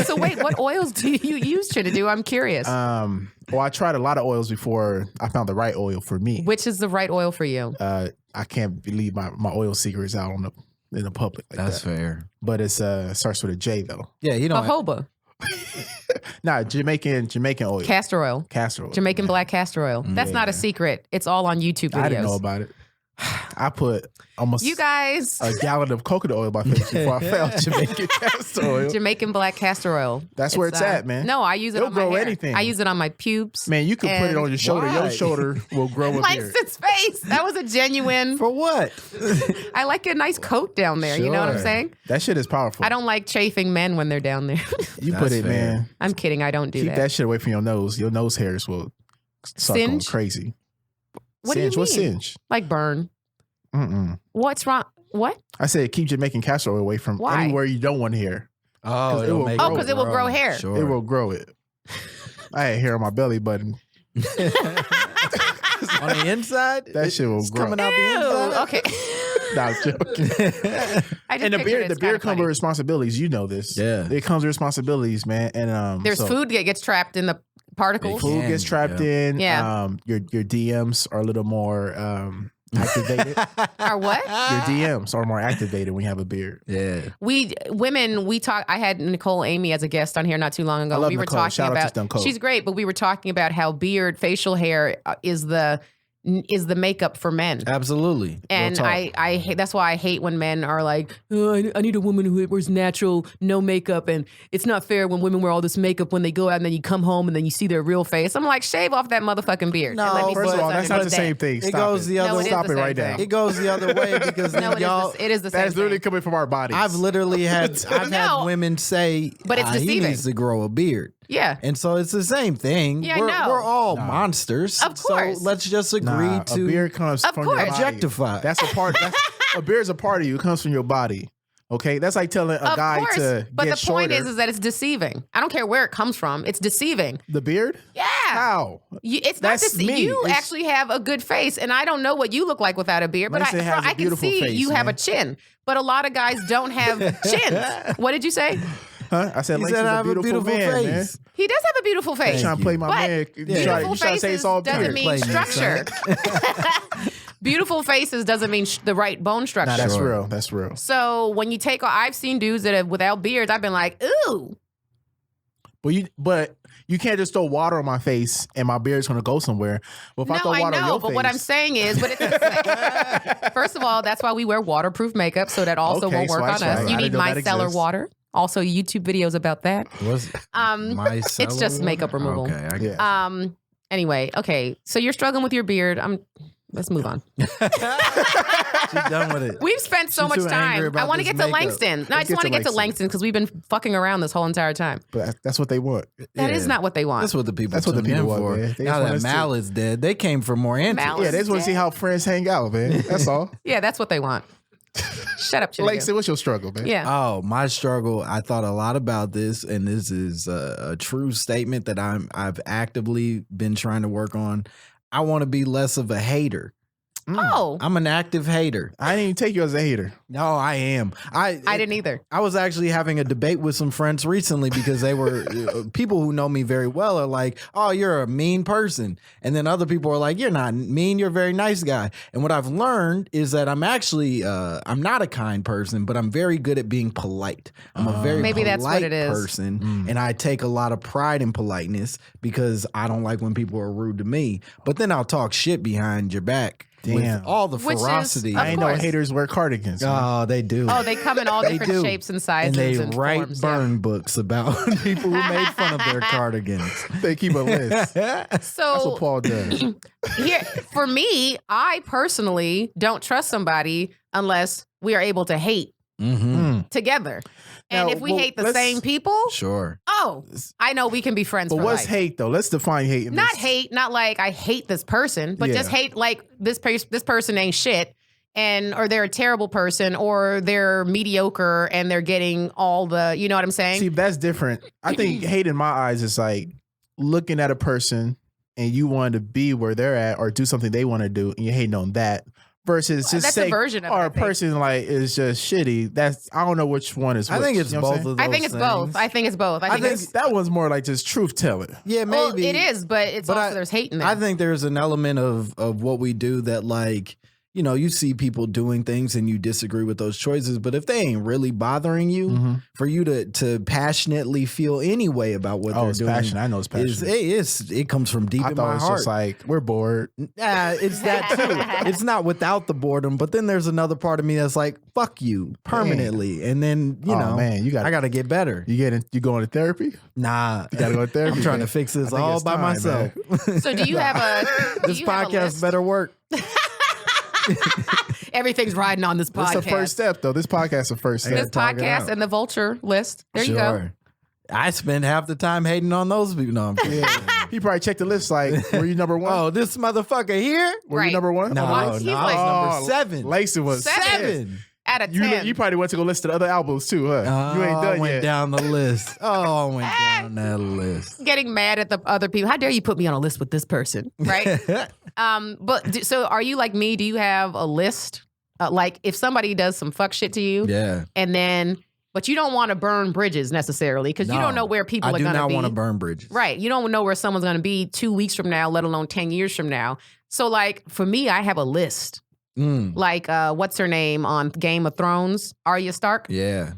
so wait, what oils do you use, Chinedu? I'm curious. well, I tried a lot of oils before I found the right oil for me. Which is the right oil for you? I can't believe my oil secrets out in the public like That's that. fair. But it's starts with a J though. Yeah, you know. Jojoba, Nah, Jamaican oil. castor oil, Castor oil. Jamaican black castor oil. That's not a secret. It's all on YouTube videos. I didn't know about it. I put almost You guys, a gallon of coconut oil in my face before I found Jamaican castor oil. Jamaican black castor oil. That's where it's at, man. No, I use it It'll on my grow hair. anything. I use it on my pubes. Man, you can put it And- on your shoulder. Why? Your shoulder will grow a beard. Langston's face. That was a genuine. For what? I like a nice coat down there. You know what I'm Sure. saying? That shit is powerful. I don't like chafing men when they're down there. You That's put it, fair. man. I'm kidding. I don't do Keep that. that shit away from your nose. Your nose hairs will start going Singe? crazy. What do you Singe? What mean? singe? Like burn. Mm-mm. What's wrong? What? I said keep Jamaican castor oil away from Why? anywhere you don't want hair. Oh, it will make grow. Oh, 'cause it will grow hair. Sure. It will grow it. I had hair on my belly button. On the inside? That shit will It's grow. coming out the Ew. inside. Okay. Nah, I'm joking. I just And the pictured beard, it's the kinda beard comes funny. with responsibilities. You know this. Yeah. It comes with responsibilities, man. And There's so food that gets trapped in the particles. food can, gets trapped in. Yeah. Your DMs are a little more activated. Or what? Your DMs are more activated when you have a beard. Yeah. We talk. I had Nicole Amy as a guest on here not too long ago. I love we were Nicole. talking Shout out to about Nicole. she's great, but we were talking about how facial hair is the makeup for men. Absolutely. And talk. I hate, that's why I hate when men are like, oh, I need a woman who wears natural, no makeup, and it's not fair when women wear all this makeup when they go out and then you come home and then you see their real face. I'm like, shave off that motherfucking beard. and No, let me First see of all, what's that's not the underneath same that. thing. It Stop goes the other No, way. it is Stop the it same right thing. now. It goes the other way because No, y'all. it is the same That's literally thing. coming from our bodies. I've literally had I've No. had women say, But it's he deceiving. needs to grow a beard. Yeah. And so it's the same thing. Yeah, I we're, know. we're all monsters. Of course. So let's just agree Nah, to a beard comes Of from course. your body. objectify. That's a part. A beard's a part of you. It comes from your body. Okay, that's like telling a Of guy course. to But get the point shorter. is that it's deceiving. I don't care where it comes from. It's deceiving. The beard? Yeah. How? It's That's not me. You It's- actually have a good face, and I don't know what you look like without a beard, but Langston has a I can beautiful see face, you have a man. chin. But a lot of guys don't have chins. What did you say? Huh? I said, He Langston's said I a have a beautiful, beautiful man, man. face. He does have a beautiful face. You trying to play my But man? You beautiful try to say it's all faces doesn't beard. mean Play me, son. structure. Beautiful faces doesn't mean the right bone structure. Nah, that's Sure. real. That's real. So when you take, I've seen dudes that have without beards. I've been like, ooh. But you can't just throw water on my face and my beard's gonna go somewhere. Well, if I No, throw I water on know, your but face, what I'm saying is, but it's first of all, that's why we wear waterproof makeup, so that also Okay, won't so work that's on us. right. You I need didn't know that micellar exists. water. Also, YouTube videos about that. What's my It's just makeup removal. Okay, I get yeah. Anyway, okay. So you're struggling with your beard. Let's move on. She's done with it. We've spent so She's much too angry time. about I want to this get to makeup. Langston. No, I Let's just want to get get to to Langston because we've been fucking around this whole entire time. But that's what they want. That is Yeah. not what they want. That's what the people. That's what the tune in people want, for. man. They Now just want that us to- Mal is dead, they came for more answers. Mal Yeah, they just want to see how friends hang out, man. That's all. Yeah, that's what they want. Shut up, Chinedu. Langston, what's your struggle, man? Yeah. Oh, my struggle. I thought a lot about this, and this is a true statement that I've actively been trying to work on. I want to be less of a hater. Oh, I'm an active hater. I didn't even take you as a hater. No, I am. I didn't either. I was actually having a debate with some friends recently because they were people who know me very well are like, "Oh, you're a mean person," and then other people are like, "You're not mean. You're a very nice guy." And what I've learned is that I'm actually I'm not a kind person, but I'm very good at being polite. I'm a very Maybe polite that's what it is. person, and I take a lot of pride in politeness because I don't like when people are rude to me. But then I'll talk shit behind your back. Damn. all the Which is, ferocity. of I ain't know course. haters wear cardigans. Oh, they do. Oh, they come in all They different do. shapes and and sizes they and write forms. burn books about people who made fun of their cardigans. They keep a list. That's So what Paul does. here, for me, I personally don't trust somebody unless we are able to hate together. And Now, if we well, hate the let's- same people, Sure. I know we can be friends But for what's life. hate though? Let's define hate. In Not this. hate, not like I hate this person, but just Yeah. hate like this person ain't shit, or they're a terrible person, or they're mediocre and they're getting all the, you know what I'm saying? See, that's different. I think hate in my eyes is like looking at a person and you want to be where they're at or do something they want to do, and you're hating on that. Versus just That's say, a version of it, or I a think. person like is just shitty. That's I don't know which one is. I which, think it's you know what I'm both saying? of those I think it's things. both. I think it's both. I I think think it's, that one's more like just truth telling. Yeah, maybe. well, it is, but it's But also there's hate in there. I think there's an element of what we do that, like, you know, you see people doing things and you disagree with those choices, but if they ain't really bothering you, for you to passionately feel any way about what Oh, they're it's doing, passion. I know it's passion. it comes from deep I in thought my it was heart. just like we're bored. It's that too. It's not without the boredom, but then there's another part of me that's like, fuck you permanently, and then you Oh, know, man, you got I got to get better. you going to therapy? Nah, You gotta go to therapy. I'm trying to man. fix this I think all it's by time, myself. man. So do you have a do This you have a podcast list? better work. Everything's riding on this podcast. That's the first step, though. This podcast is the first I gotta This step. talk it podcast out. and the vulture list. There you go. Sure. I spend half the time hating on those people. No, I'm kidding. He probably checked the list. Like, were you number one? Oh, this motherfucker here? were right. you number one? No, on the What? list? He's no, like- I was number 7. Langston was Seven. Out of 10. You probably went to go listen to other albums too, huh? You ain't I done went yet. down the list. Oh, I went down that list. Getting mad at the other people. How dare you put me on a list with this person, right? So are you like me? Do you have a list? Like if somebody does some fuck shit to you, Yeah. and then, but you don't want to burn bridges necessarily because you No. don't know where people I are do going to not be. want to burn bridges. Right. You don't know where someone's going to be 2 weeks from now, let alone 10 years from now. So like for me, I have a list. Like what's her name on Game of Thrones? Arya Stark. Yeah,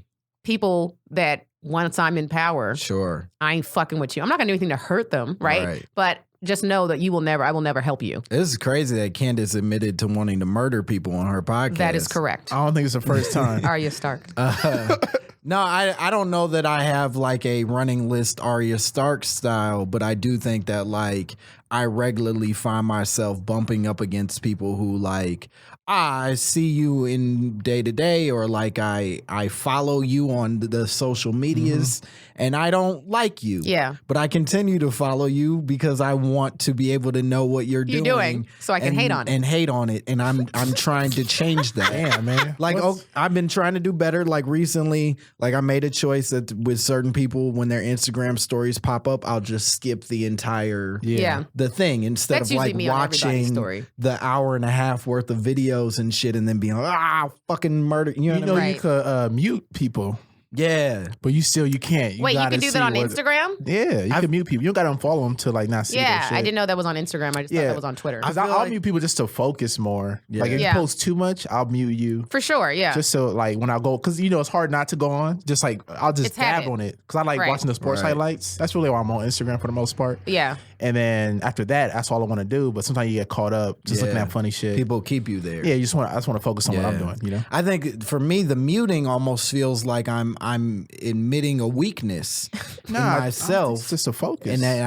People that once I'm in power, sure. I ain't fucking with you. I'm not gonna do anything to hurt them, right? Right. But just know that I will never help you. This is crazy that Candice admitted to wanting to murder people on her podcast. That is correct. I don't think it's the first time. Arya Stark. No, I don't know that I have like a running list Arya Stark style, but I do think that like I regularly find myself bumping up against people who like I see you in day to day, or like I follow you on the social medias and I don't like you. Yeah. But I continue to follow you because I want to be able to know what you're doing so I can and- hate on it. and hate on it. And I'm trying to change that. Damn, man. Like, I've been trying to do better. Like recently, like I made a choice that with certain people, when their Instagram stories pop up, I'll just skip the entire Yeah. the thing instead That's of like usually me on everybody's watching story. the hour and a half worth of videos and shit, and then being like, fucking murder. You know, You what know I mean? Right. you could mute people, Yeah. but you can't. Wait, you gotta can do that see on what- Instagram? Yeah, you can mute people. You don't gotta unfollow them to like not see. Yeah, their shit. I didn't know that was on Instagram. I just thought that was on Twitter. Because I feel I'll like- mute people just to focus more. Yeah. Like if Yeah. you post too much, I'll mute you. For sure, yeah. Just so like when I go, because you know it's hard not to go on. Just like I'll just It's dab habit. on it because I like Right. watching the sports Right. highlights. That's really why I'm on Instagram for the most part. yeah. And then after that, that's all I want to do. But sometimes you get caught up just looking Yeah. at funny shit. People keep you there. Yeah, I just want to focus on what I'm Yeah. doing. You know. I think for me, the muting almost feels like I'm admitting a weakness in myself. It's just a focus. And then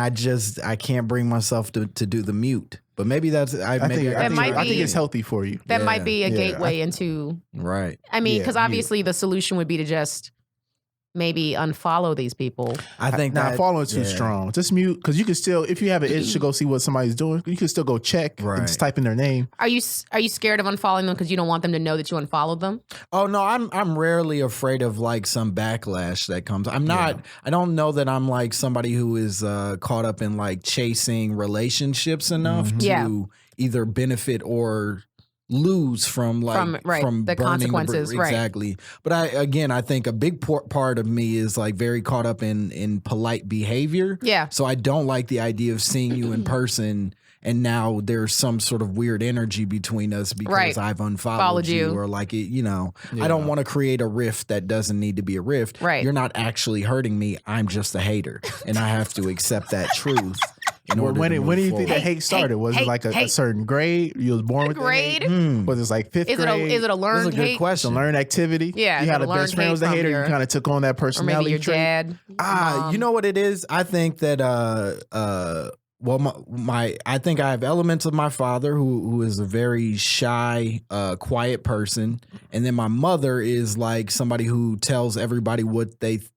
I can't bring myself to do the mute. But maybe that's I think it's healthy for you. That Yeah. might be a Yeah. gateway into, right. I mean, Yeah, because obviously the solution would be to just maybe unfollow these people. I think Nah, that following too yeah. strong. Just mute because you can still, if you have an itch to go see what somebody's doing, you can still go check Right. and just type in their name. Are you scared of unfollowing them because you don't want them to know that you unfollowed them? Oh no, I'm rarely afraid of like some backlash that comes. I'm not. I don't know that I'm like somebody who is caught up in like chasing relationships enough to Yeah. either benefit or lose from From the burning consequences, the right. Exactly. But I think a big part of me is like very caught up in polite behavior. Yeah. So I don't like the idea of seeing you in person and now there's some sort of weird energy between us because Right. I've unfollowed Followed you you. or like it, you know, I don't want to create a rift that doesn't need to be a rift. Right. You're not actually hurting me. I'm just a hater and I have to accept that truth. in order when to do move you think that forward. hate started? Was it like a certain grade? You was born with that hate? Grade? Was it like fifth Is grade? it a That's learned a good hate? It's a question. learned activity? Yeah, You is had it a learned best friend hate was a from hater. You your- kind of took on that Or personality maybe your trait? dad? You know what it is? I think that well, I think I have elements of my father who is a very shy, quiet person, and then my mother is like somebody who tells everybody what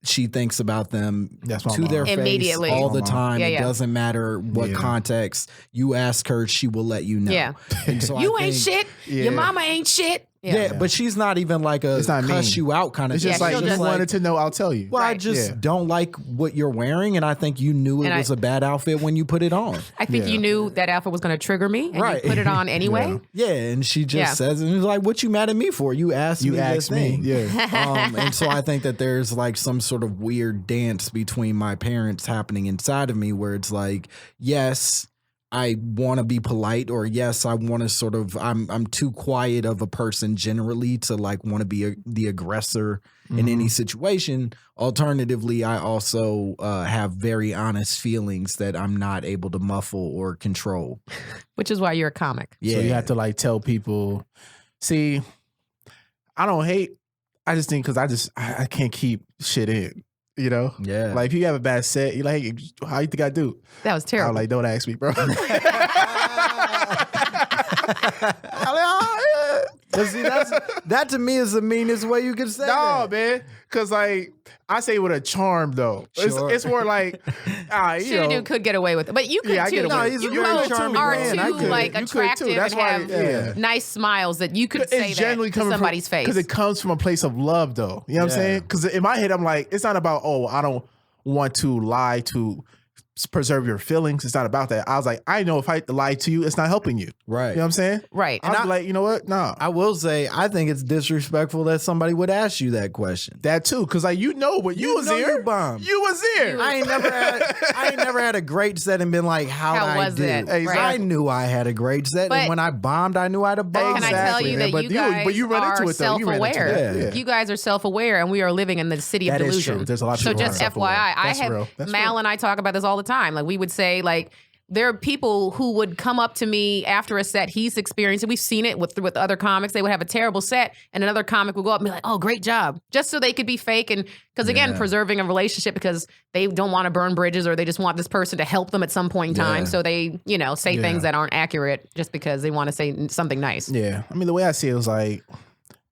she thinks about them That's my to mom. their Immediately. face all the That's my mom. time. Yeah, It yeah. doesn't matter what Yeah. context you ask her, she will let you know. Yeah. And so You I ain't think- shit. Yeah. Your mama ain't shit. Yeah, but she's not even like a It's not cuss mean. you out kind of It's thing. just Yeah, like, she'll you just wanted to know, I'll tell you. Well, I Right. just Yeah. don't like what you're wearing, and I think you knew it And was a bad outfit when you put it on. I think Yeah. you knew that outfit was going to trigger me, and Right. you put it on anyway. Yeah, and she just Yeah. says, and it's like, "What you mad at me for? You asked me You this asked me. thing." Yeah. And so I think that there's like some sort of weird dance between my parents happening inside of me, where it's like, yes, I want to be polite, or yes, I want to sort of. I'm too quiet of a person generally to like want to be the aggressor in any situation. Alternatively, I also have very honest feelings that I'm not able to muffle or control. Which is why you're a comic. Yeah, So you have to like tell people, see, I don't hate. I just think because I can't keep shit in, you know? Yeah. Like if you have a bad set, you're like, hey, how you think I do? That was I'm terrible. like, don't ask me, bro. But see, that to me is the meanest way you can say No, that. man. Cause like I say with a charm though. Sure. It's more like you know. Chinedu could get away with it, but you could Yeah, I too. get away No, with he's it. a you very both charming are man. too I could. like You could, too. attractive That's and why- have yeah. nice smiles that you could say It's that generally to coming somebody's face. because it comes from a place of love, though. You know what I'm Yeah. saying? Because in my head, I'm like, it's not about I don't want to lie to preserve your feelings. It's not about that. I was like, I know if I lie to you, it's not helping you. Right. You know what I'm saying? Right. I'm I- like, you know what? Nah. I will say, I think it's disrespectful that somebody would ask you that question. That too, because like but you was know here. you bombed. You was here. I ain't never had a great set and been like, How I was do? it? Exactly. I knew I had a great set, But- and when I bombed, I knew I had a bomb. Can I tell Exactly, you man. that But you you- guys but you run are into it, though. You ran into self-aware? it. Yeah. You guys are self-aware, and we are living in the city of That is delusion. true. There's a lot of So people who just are self-aware. FYI, That's I have real. That's Mal real. and I talk about this all the time. Like we would say, like there are people who would come up to me after a set he's experienced, and we've seen it with other comics. They would have a terrible set, and another comic would go up and be like, "Oh, great job," just so they could be fake, and because again, Yeah. preserving a relationship because they don't want to burn bridges or they just want this person to help them at some point in time. Yeah. So they, say Yeah. things that aren't accurate just because they want to say something nice. Yeah. I mean, the way I see it was like,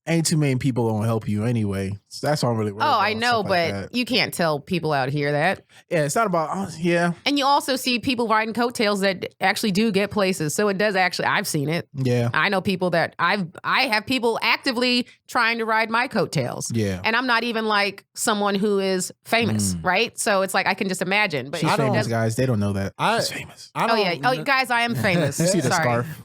ain't too many people gonna help you anyway. So that's all I'm really worried Oh, about, I know, stuff like but that. you can't tell people out here that. Yeah, it's not about, yeah. And you also see people riding coattails that actually do get places. So it does actually, I've seen it. Yeah. I know people that I have people actively trying to ride my coattails. Yeah. And I'm not even like someone who is famous, right? So it's like I can just imagine. But She's it famous, does- guys. They don't know that. I- She's famous. I Oh don't yeah. Oh guys, I am famous. You see the Sorry. scarf?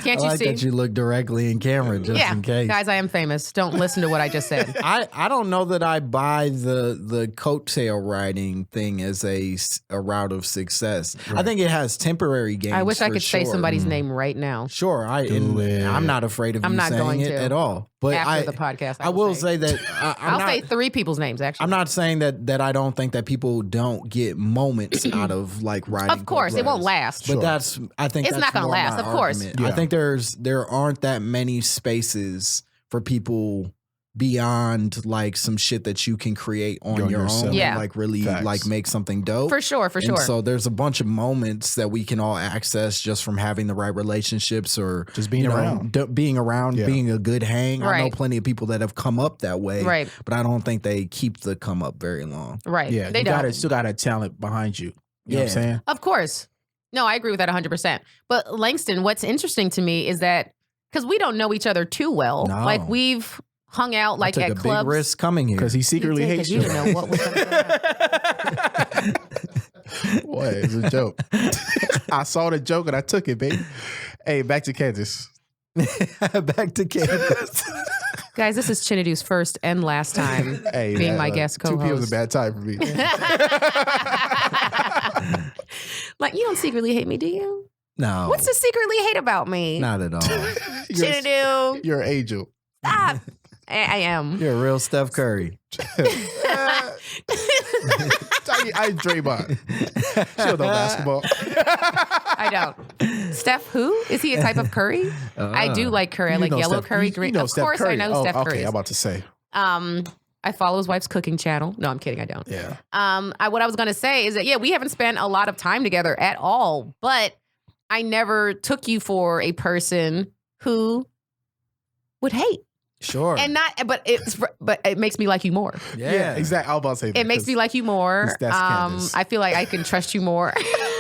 Can't I you like see? that you look directly in camera just Yeah. in case. Guys, I am famous. Don't listen to what I just said. I don't know that I buy the coattail riding thing as a route of success. I think it has temporary gains. I wish I for could say sure. somebody's name right now. Sure, Do it. I'm not afraid of I'm you not saying going it to. at all. But After the podcast, I will say that I'm I'll not, say 3 people's names actually. I'm not saying that I don't think that people don't get moments out of like riding. Of course, it won't coattails. last. But I think It's that's not gonna more last, my of course. argument. Yeah. I think there aren't that many spaces for people beyond like some shit that you can create on On your yourself. own Yeah. and like really Facts. like make something dope. For sure. And so there's a bunch of moments that we can all access just from having the right relationships or Just being around. being around, Yeah. being a good hang. I know Right. plenty of people that have come up that way, Right. but I don't think they keep the come up very long. Right. Yeah. They You don't. still got a talent behind you. You know what I'm saying? Of course. No, I agree with that 100%. But Langston, what's interesting to me is that because we don't know each other too well, No. like we've hung out like I took at a clubs. big risk coming here. Because he secretly did, hates 'cause you didn't know what was going to What? It's a joke. I saw the joke and I took it, baby. Hey, back to Candice. Back to Candice. Guys, this is Chinedu's first and last time Hey, being man, my look, guest 2 p.m. is a co-host. bad time for me. Like, you don't secretly hate me, do you? No. What's to secretly hate about me? Not at all. Chinedu, You're an angel. stop. I am. You're a real Steph Curry. How I Draymond. She don't know basketball. I don't. Steph, who is he? A type of curry? I do like curry. I like yellow Steph, curry, you green. know Of Steph course, Curry. I know Steph Curry. Okay, I'm about to say. I follow his wife's cooking channel. No, I'm kidding. I don't. Yeah. What I was gonna say is that we haven't spent a lot of time together at all, but I never took you for a person who would hate. Sure. And but it makes me like you more. Yeah, exactly. I was about to say that. It makes me like you more. That's Candice. I feel like I can trust you more.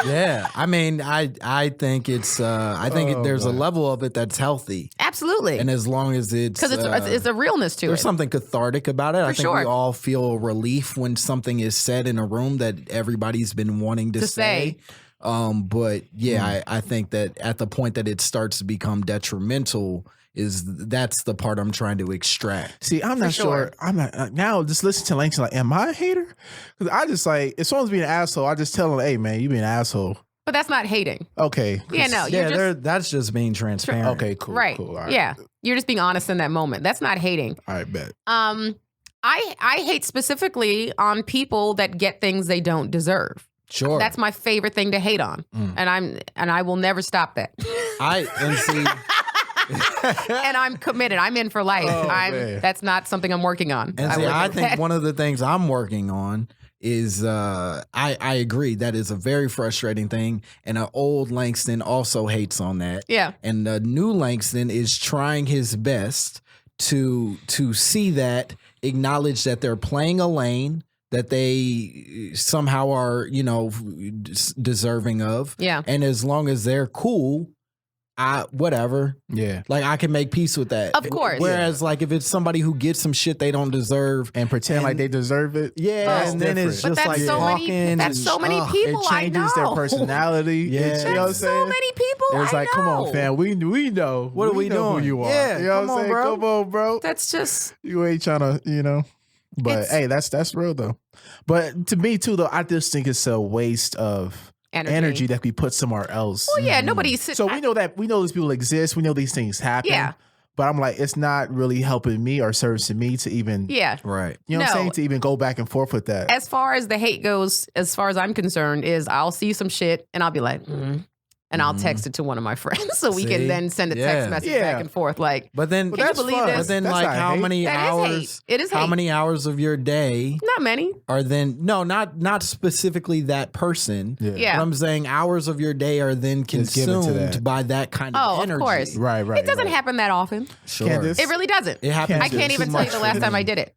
Yeah. I mean, I think it's there's a level of it that's healthy. Absolutely. And as long as it's because it's a realness to there's it. something cathartic about it. I think sure. we all feel relief when something is said in a room that everybody's been wanting to say. But yeah, I think that at the point that it starts to become detrimental that's the part I'm trying to extract. See, I'm not sure. I'm not now. Just listen to Langston. Like, am I a hater? Because I just like if someone's being an asshole, I just tell them, "Hey, man, you being an asshole." But that's not hating. Okay. Yeah, no. That's just being transparent. Okay, cool. Right. Cool. All right. Yeah. You're just being honest in that moment. That's not hating. All right, bet. I hate specifically on people that get things they don't deserve. Sure. That's my favorite thing to hate on. And I will never stop that. And I'm committed. I'm in for life. That's not something I'm working on. And I think one of the things I'm working on is I agree that is a very frustrating thing, and an old Langston also hates on that. Yeah. And the new Langston is trying his best to see that, acknowledge that they're playing a lane that they somehow are, deserving of. Yeah. And as long as they're cool, whatever. Yeah. Like I can make peace with that. Of course. Whereas like if it's somebody who gets some shit they don't deserve and pretend like they deserve it. Yeah. And then it's just like talking. That's so many people it changes their personality. Yeah. You know what I'm saying? So many people it's like, come on, fam. We know. What are we know doing? Who you are. Yeah. You know what I'm saying? Bro. Come on, bro. That's just. You ain't trying to, But hey, that's real though. But to me too, though, I just think it's a waste of energy that we put somewhere else. Well, yeah, nobody's. So we know these people exist. We know these things happen. Yeah. But I'm like, it's not really helping me or servicing me to even. Yeah. Right. You know what I'm saying? To even go back and forth with that. As far as the hate goes, as far as I'm concerned, is I'll see some shit and I'll be like, and I'll text it to one of my friends so we can then send a text message back and forth. Like, but then, can you believe this? But then, that's like, how many hours? It is hate. How many hours of your day? Not many. Are then not specifically that person. Yeah. But I'm saying hours of your day are then consumed by that kind of energy. Of course. Right. It doesn't happen that often. Sure. Candice, it really doesn't. It happens. I can't even tell you the last time I did it.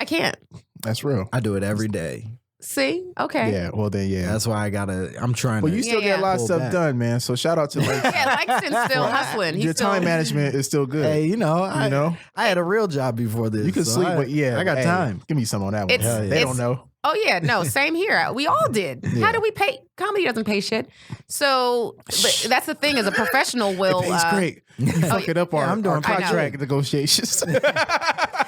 I can't. That's real. I do it every day. See? Okay. Yeah. Well, then, yeah. That's why I'm trying to. Well, you still get a lot of stuff done, man. So shout out to Langston. Yeah, Langston's still hustling. Your time management is still good. Hey, I had a real job before this. You can sleep, but I got time. Give me some on that one. They don't know. Oh yeah, no, same here. We all did. How do we pay? Comedy doesn't pay shit. So but that's the thing. As a professional, will it pays great. You fuck it up on our contract negotiations. I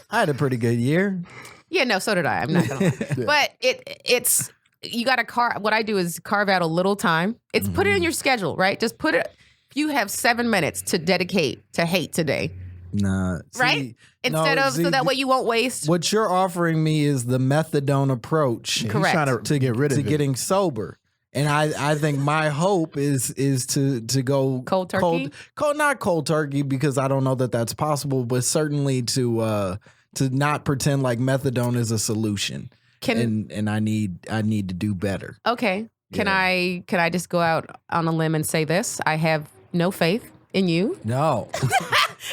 had a pretty good year. Yeah, no, so did I. I'm not gonna lie. But it's you got to what I do is carve out a little time. It's put it in your schedule, right? Just put it. If you have 7 minutes to dedicate to hate today. Nah. Right? So that way you won't waste. What you're offering me is the methadone approach. Correct. He's trying to get rid of it. Getting sober. And I think my hope is to go cold turkey. Not cold turkey because I don't know that that's possible, but certainly to not pretend like methadone is a solution. And I need to do better. Okay. Can I just go out on a limb and say this? I have no faith in you. No.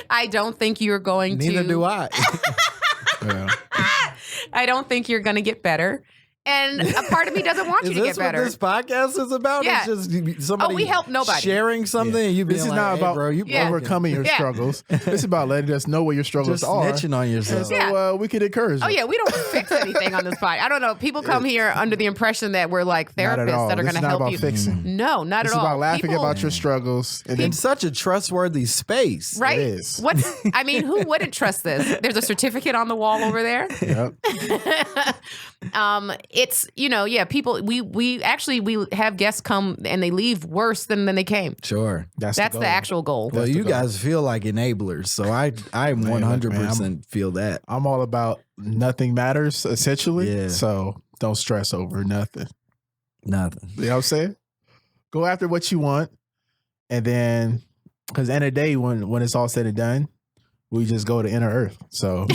I don't think you're going to. Neither do I. I don't think you're going to get better. And a part of me doesn't want you to get better. Is this what this podcast is about? Yeah. It's just somebody we help nobody. sharing something and you being This is like, not hey, about bro, you overcoming your struggles. It's about letting us know what your struggles just are. snitching on yourself. And so we can encourage you. Oh, yeah. We don't fix anything on this podcast. I don't know. People come here under the impression that we're like therapists that are going to help you. Fixing. No, not it's at all. It's about laughing about your struggles. And in such a trustworthy space. Right? It is. Who wouldn't trust this? There's a certificate on the wall over there. Yep. it's, people, we have guests come and they leave worse than they came. Sure. That's the actual goal. Well, you guys feel like enablers, so I 100% feel that. I'm all about nothing matters, essentially. Yeah. So don't stress over nothing. Nothing. You know what I'm saying? Go after what you want. And then, because the end of the day, when it's all said and done, we just go to inner earth. So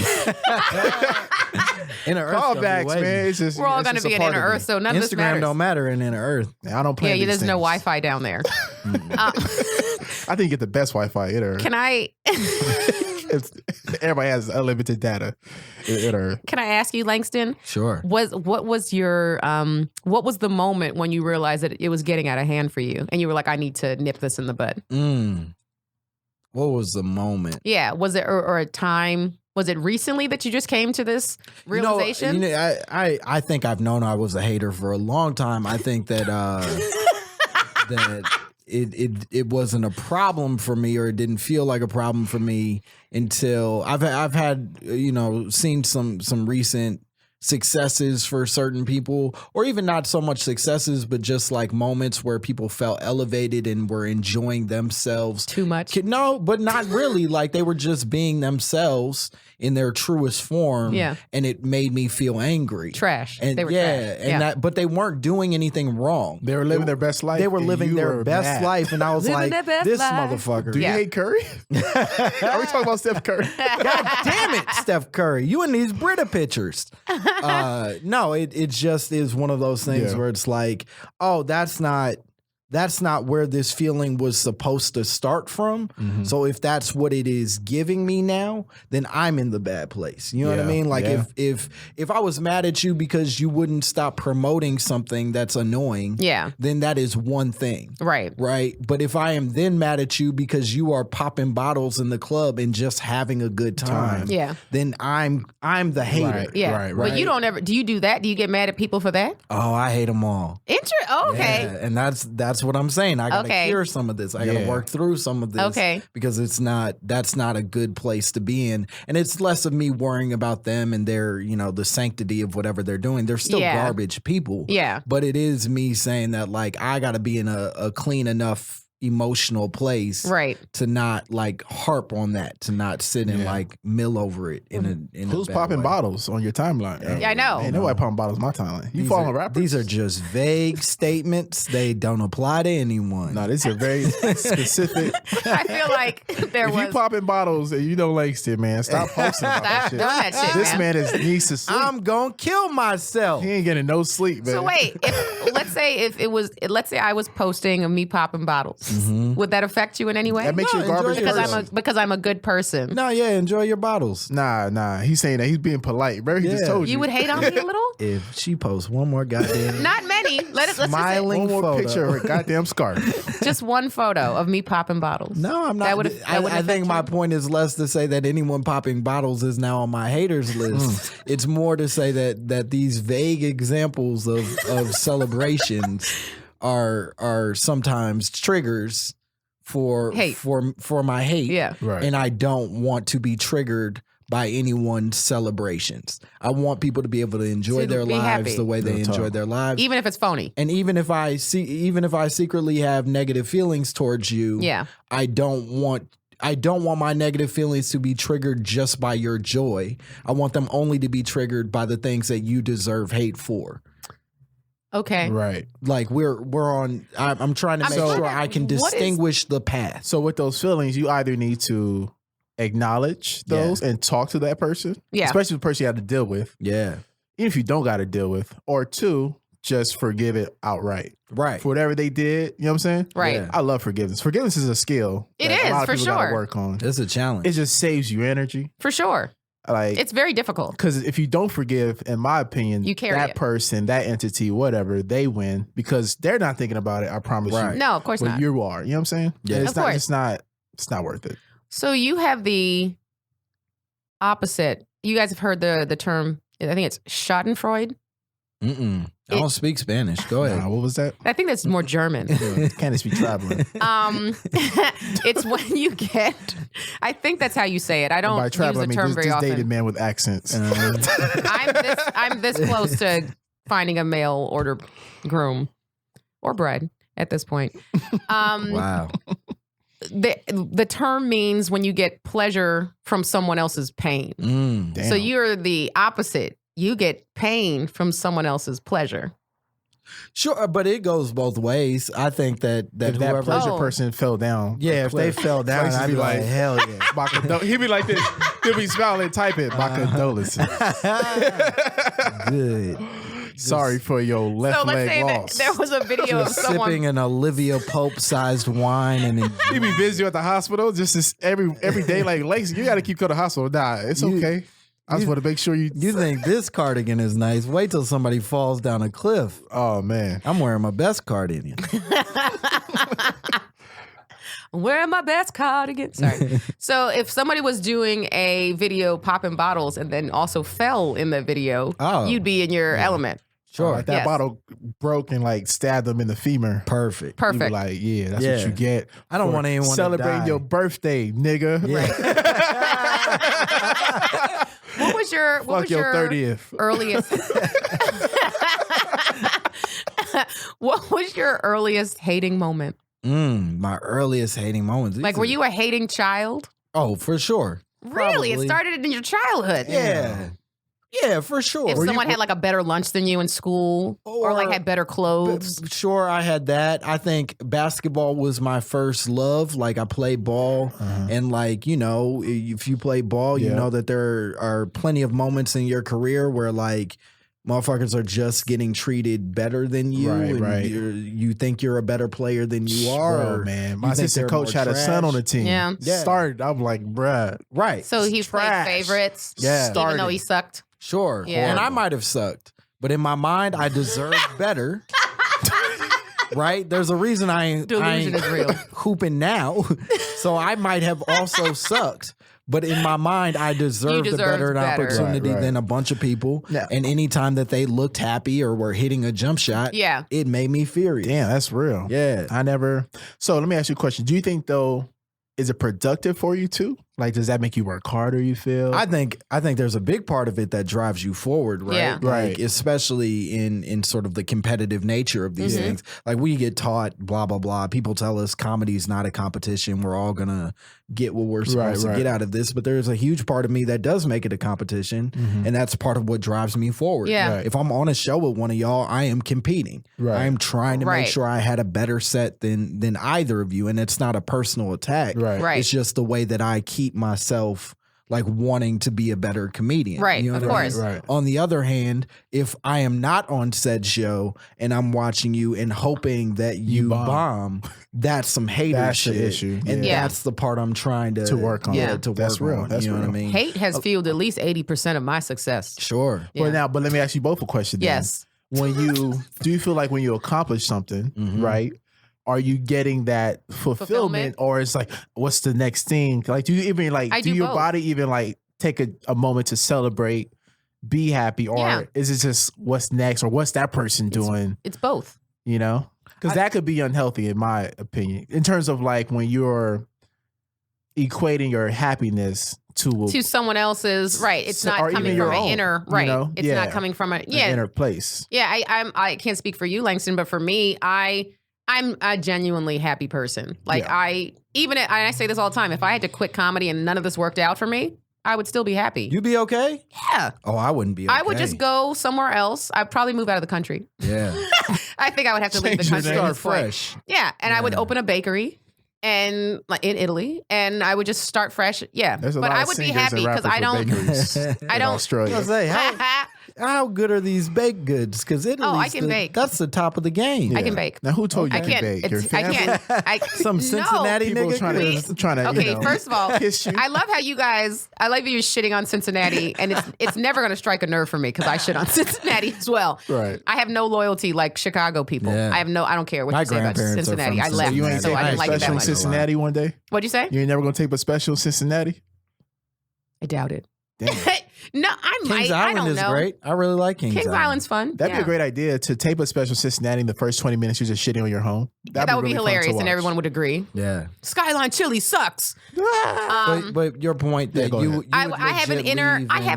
Inner Earth callbacks, man. It's just, we're all going to be in inner earth, so none of this Instagram matters. don't matter in inner Earth. I don't play. Yeah, there's no Wi-Fi down there. I think you get the best Wi-Fi in Earth. Can I? Everybody has unlimited data in Earth. Can I ask you, Langston? Sure. What was the moment when you realized that it was getting out of hand for you, and you were like, I need to nip this in the bud? What was the moment? Yeah, was it or a time? Was it recently that you just came to this realization? I think I've known I was a hater for a long time. I think that that it wasn't a problem for me, or it didn't feel like a problem for me until I've had seen some recent successes for certain people, or even not so much successes, but just like moments where people felt elevated and were enjoying themselves too much. No, but not really. Like they were just being themselves in their truest form. Yeah. And it made me feel angry. Trash. And they were yeah, trash. and but they weren't doing anything wrong. They were living their best life. They were living their best life, and I was Living like, their best this life. motherfucker. Do you hate Curry? Are we talking about Steph Curry? God damn it, Steph Curry. You and these Brita pictures. No, it just is one of those things where it's like, oh, that's not where this feeling was supposed to start from. Mm-hmm. So if that's what it is giving me now, then I'm in the bad place. You know what I mean? Like if I was mad at you because you wouldn't stop promoting something that's annoying, then that is one thing. Right. Right. But if I am then mad at you because you are popping bottles in the club and just having a good time, then I'm the hater. Right. Yeah. Right. But you don't ever, do you do that? Do you get mad at people for that? Oh, I hate them all. Okay. Yeah, and that's what I'm saying. I gotta cure some of this. I gotta work through some of this. Okay. Because that's not a good place to be in. And it's less of me worrying about them and their, the sanctity of whatever they're doing. They're still garbage people. Yeah. But it is me saying that like I gotta be in a clean enough emotional place to not like harp on that, to not sit and like mill over it in a Who's popping bottles on your timeline? Yeah, I know. Ain't nobody popping bottles on my timeline. You follow rappers? These are just vague statements. They don't apply to anyone. No, these are very specific. I feel like if you popping bottles and you know Langston, man, stop posting about that shit. Doing that shit, This man needs to sleep. I'm gonna kill myself. He ain't getting no sleep, man. So wait, let's say I was posting of me popping bottles. Mm-hmm. Would that affect you in any way? That makes you a garbage person. Because I'm a good person. No, enjoy your bottles. Nah. He's saying that he's being polite. Remember, he just told you. You would hate on me a little? If she posts one more goddamn Not many. Let's smiling one more photo. picture of her goddamn scarf. just one photo of me popping bottles. No, I'm not. I think my point is less to say that anyone popping bottles is now on my haters list. It's more to say that these vague examples of celebrations are sometimes triggers for my hate. Yeah. Right. And I don't want to be triggered by anyone's celebrations. I want people to be able to enjoy their lives the way they enjoy their lives. Even if it's phony. And even if I secretly have negative feelings towards you, I don't want my negative feelings to be triggered just by your joy. I want them only to be triggered by the things that you deserve hate for. Okay. Right. Like I'm trying to make sure I can distinguish the path. So with those feelings, you either need to acknowledge those and talk to that person. Yeah. Especially the person you have to deal with. Yeah. Even if you don't got to deal with. Or two, just forgive it outright. Right. For whatever they did. You know what I'm saying? Right. Yeah. I love forgiveness. Forgiveness is a skill. It that is, a lot of for people gotta sure. work on. It's a challenge. It just saves you energy. For sure. Like it's very difficult. Because if you don't forgive, in my opinion, you carry that it. person, that entity, whatever, they win because they're not thinking about it. I promise you. No, of course not. You are. You know what I'm saying? Yeah. It's Of not. course. It's not worth it. So you have the opposite. You guys have heard the term. I think it's Schadenfreude. I don't speak Spanish. Go ahead. What was that? I think that's more German. Candice be traveling. It's when you get. I think that's how you say it. I don't By traveling, use the term very this often. dated man with accents. I'm this close to finding a mail order groom or bride at this point. Wow. The term means when you get pleasure from someone else's pain. Damn. So you're the opposite. You get pain from someone else's pleasure. Sure, but it goes both ways. I think that If that whoever, pleasure Oh. person fell down. yeah, if they fell down, Places I'd be be like, like- hell yeah. My he'd be like this. He'll be smiling, type it. My condolences. Good. Sorry for your left So let's leg say that loss. there was a video of Just someone. sipping an Olivia Pope-sized wine and He be busy at the hospital just every day. Like, Langston, you got to keep going to the hospital. Nah, it's You- okay. I just want to make sure you. you think this cardigan is nice? Wait till somebody falls down a cliff. Oh man. I'm wearing my best cardigan. Wearing my best cardigan. Sorry. So if somebody was doing a video popping bottles and then also fell in the video, Oh. you'd be in your element. Sure. Like that Yes. bottle broke and like stabbed them in the femur. Perfect. You be Perfect. like, yeah, that's Yeah. what you get. I don't for want anyone to celebrating die. your birthday, nigga. What was your Fuck your 30th. earliest What was your earliest hating moment? My earliest hating moments. Like, were you a hating child? Oh, for sure. Really? It Probably. started in your childhood. Yeah. Yeah, for sure. If someone had like a better lunch than you in school, or like Or- had better clothes. Sure, I had that. I think basketball was my first love. Like, I played ball, and like, you know, if you play ball, you Yeah. know that there are plenty of moments in your career where like motherfuckers are just getting treated better than you, Right, and right. you think you're a better player than you are. Bro, or man. you My think assistant they're coach more had a son trash. on the team. Yeah. Yeah. Started, I'm like, bruh. Right. So he played trash. favorites, Yeah. even though he sucked. Sure. Yeah. And I might have sucked, but in my mind, I deserved better. Right? There's a reason I ain't Delusion is real. hooping now. So I might have also sucked. But in my mind, I deserved a deserved better better. opportunity Right. than a bunch of people. Yeah. And anytime that they looked happy or were hitting a jump shot, Yeah. it made me furious. Damn, that's real. Yeah. I never. So let me ask you a question. Do you think though, is it productive for you too? Like, does that make you work harder? You feel? I think there's a big part of it that drives you forward, right? Yeah. Like, Right. especially in sort of the competitive nature of these things. Like, we get taught blah blah blah. People tell us comedy is not a competition. We're all gonna get what we're supposed to right. get out of this. But there's a huge part of me that does make it a competition, and that's part of what drives me forward. Yeah. Right. If I'm on a show with one of y'all, I am competing. Right. I am trying to Right. make sure I had a better set than either of you, and it's not a personal attack. Right. Right. It's just the way that I keep myself like wanting to be a better comedian. Right, You know of what I course. mean? Right. On the other hand, if I am not on said show and I'm watching you and hoping that you bomb, that's some hater That's the shit. issue. And Yeah. that's the part I'm trying to work on. Yeah. To work That's real. on. That's you know what I real. mean? Hate has fueled at least 80% of my success. Sure. Yeah. But let me ask you both a question. then. Yes. When do you feel like when you accomplish something, Mhm. right? Are you getting that fulfillment, or it's like, what's the next thing? Like, do you even like, I do do your both. body even like take a moment to celebrate, be happy, or Yeah. is it just what's next, or what's that person doing? It's both. You know, because that could be unhealthy, in my opinion, in terms of like when you're equating your happiness to Someone else's, right. It's So- not or even coming your from an own, inner, you right. know? It's Yeah. not coming from a, an yeah. inner place. Yeah, I can't speak for you, Langston, but for me, I'm a genuinely happy person. Like Yeah. I say this all the time. If I had to quit comedy and none of this worked out for me, I would still be happy. You be okay? Yeah. Oh, I wouldn't be okay. I would just go somewhere else. I'd probably move out of the country. Yeah. I think I would have to leave the Change your country. name. at Start this point. fresh. Yeah, and I would Yeah. open a bakery and like in Italy, and I would just start fresh. Yeah, There's a but lot I of would be singers and happy because rappers I don't. with bakeries I in don't. Australia. I was like, how good are these baked goods? Because I can bake. That's the top of the game. I can bake. Now, who told you I to can't. bake? Your It's, I family? can't. I, Some no. Cincinnati People nigga. trying Chris. to, Okay, you know, first of all, kiss you. I love how you guys. I like that you're shitting on Cincinnati, and it's never going to strike a nerve for me because I shit on Cincinnati as well. Right. I have no loyalty like Chicago people. Yeah. I don't care what My you say about grandparents are Cincinnati. from I left, Cincinnati. You ain't so taking I a didn't like it that special in much. Cincinnati one day? What'd you say? You ain't never gonna take a special in Cincinnati? I doubt it. Damn. No, I might. Kings I Island don't is know. great. I really like Kings Island. Island's fun. That'd be a great idea to tape a special Cincinnati in the first 20 minutes. You're just shitting on your home. That would be really fun to hilarious, and watch. everyone would agree. Yeah. Skyline chili sucks. But your point that go you ahead. I have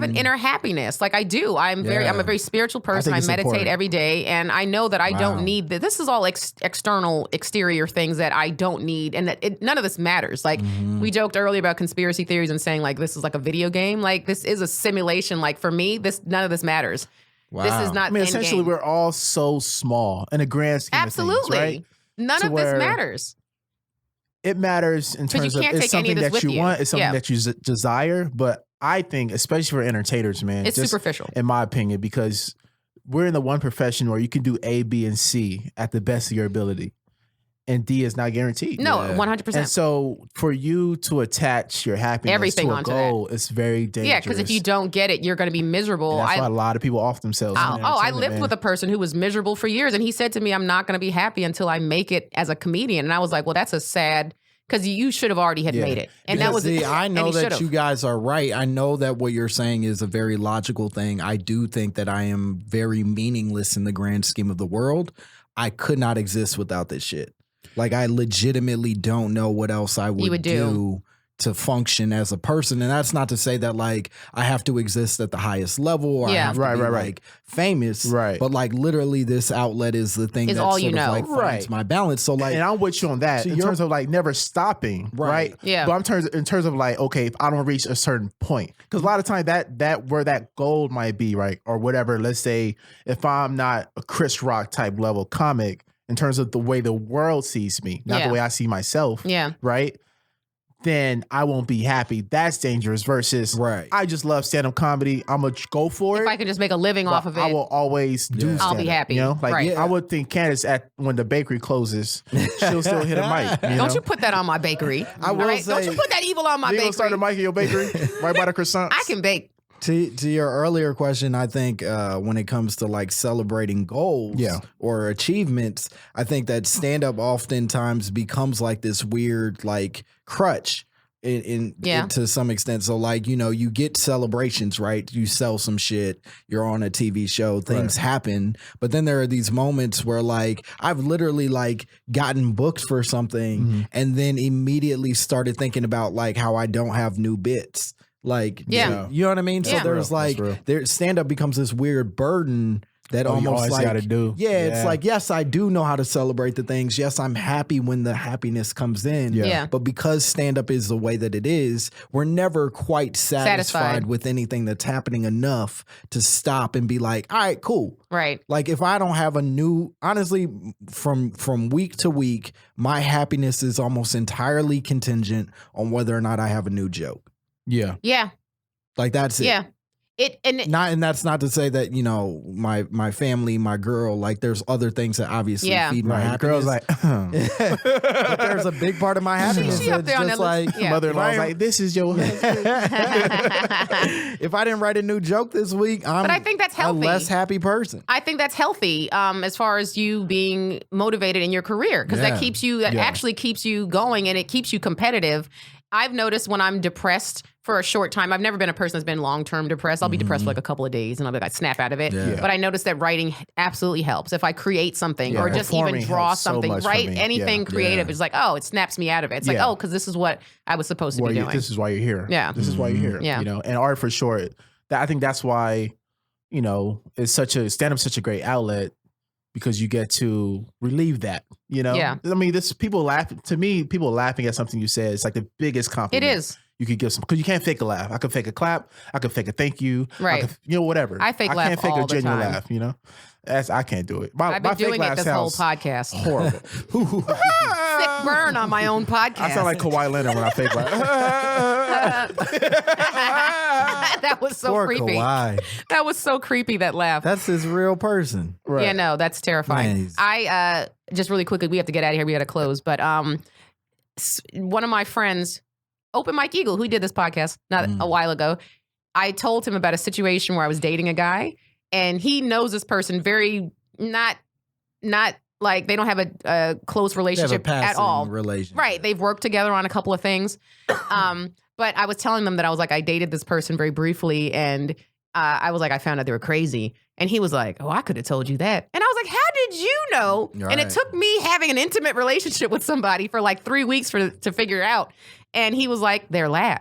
an inner happiness. Like I do. I'm a very spiritual person. I it's meditate important. every day, and I know that I don't need this is all external, exterior things that I don't need, and that none of this matters. Like we joked earlier about conspiracy theories and saying like this is like a video game. Like this is a simulation. Like for me, none of this matters. Wow. This is not. I mean, essentially, we're all so small in the grand scheme absolutely. of things, right? None of this matters. It matters in terms of it's something that you want, it's something that you desire. But I think, especially for entertainers, man, it's superficial, in my opinion, because we're in the one profession where you can do A, B, and C at the best of your ability, and D is not guaranteed. No, 100%. And so, for you to attach your happiness everything to a onto goal, it's very dangerous. Yeah, because if you don't get it, you're going to be miserable. And that's why a lot of people off themselves. I lived with a person who was miserable for years, and he said to me, "I'm not going to be happy until I make it as a comedian." And I was like, "Well, that's a sad." Because you should have already made it, and that was. I know that you guys are right. I know that what you're saying is a very logical thing. I do think that I am very meaningless in the grand scheme of the world. I could not exist without this shit. Like I legitimately don't know what else I would do to function as a person. And that's not to say that like I have to exist at the highest level or I have to be like famous. Right. But like literally this outlet is the thing that all sort you of know. like finds my balance. So like, and I'm with you on that in terms of like never stopping. Right. Yeah. But in terms of like, okay, if I don't reach a certain point, because a lot of times that where that goal might be, right, or whatever. Let's say if I'm not a Chris Rock type level comic in terms of the way the world sees me, not the way I see myself. Yeah. Right. Then I won't be happy. That's dangerous versus I just love stand-up comedy. I'm going to go for it. If I can just make a living off of it, I will always do stand-up. I'll be happy. You know, like I would think Candice when the bakery closes, she'll still hit a mic. Don't you put that on my bakery. I will say, don't you put that evil on my bakery. You gonna start a mic in your bakery right by the croissants? I can bake. To your earlier question, I think when it comes to like celebrating goals or achievements, I think that stand-up oftentimes becomes like this weird like crutch in to some extent. So like, you know, you get celebrations, right? You sell some shit, you're on a TV show, things happen. But then there are these moments where like I've literally like gotten booked for something and then immediately started thinking about like how I don't have new bits. Like, you know what I mean? So there's like, stand-up becomes this weird burden that almost like, gotta do. It's like, yes, I do know how to celebrate the things. Yes, I'm happy when the happiness comes in. But because stand-up is the way that it is, we're never quite satisfied with anything that's happening enough to stop and be like, all right, cool. Right. Like if I don't have a new, honestly, from week to week, my happiness is almost entirely contingent on whether or not I have a new joke. Yeah. Like that's it. Yeah. And that's not to say that, you know, my family, my girl, like there's other things that obviously feed my happiness. Girl's like, but there's a big part of my happiness. She up there on just that like mother-in-law's like, this is your husband. If I didn't write a new joke this week, but I think that's healthy. A less happy person. I think that's healthy as far as you being motivated in your career because that keeps you, actually keeps you going and it keeps you competitive. I've noticed when I'm depressed for a short time, I've never been a person that's been long-term depressed. I'll be depressed for like a couple of days and I'll be like, snap out of it. But I noticed that writing absolutely helps. If I create something or just even draw something, anything creative, it's like, oh, it snaps me out of it. It's like, oh, because this is what I was supposed to be doing. This is why you're here. Yeah. This is why you're here. Yeah. You know, and art for sure. I think that's why, you know, stand-up's such a great outlet. Because you get to relieve that, you know? Yeah. I mean, people laughing at something you said, it's like the biggest compliment. It is. You could give some, because you can't fake a laugh. I could fake a clap. I could fake a thank you. Right. Whatever. I can't fake all a genuine the time. laugh, you know? I can't do it. I've been doing it this whole podcast. Horrible. Sick burn on my own podcast. I sound like Kawhi Leonard when I fake laugh. That was so Poor creepy. Kawhi. That was so creepy, that laugh. That's his real person. Right. Yeah, no, that's terrifying. Nice. I just really quickly, we have to get out of here. We got to close. But one of my friends, Open Mike Eagle, who did this podcast not a while ago, I told him about a situation where I was dating a guy, and he knows this person very not like they don't have a close relationship at all. Relationship. Right. They've worked together on a couple of things. But I was telling them that I was like, I dated this person very briefly, and I was like, I found out they were crazy. And he was like, oh, I could have told you that. And I was like, how did you know? Right. And it took me having an intimate relationship with somebody for like 3 weeks to figure it out. And he was like,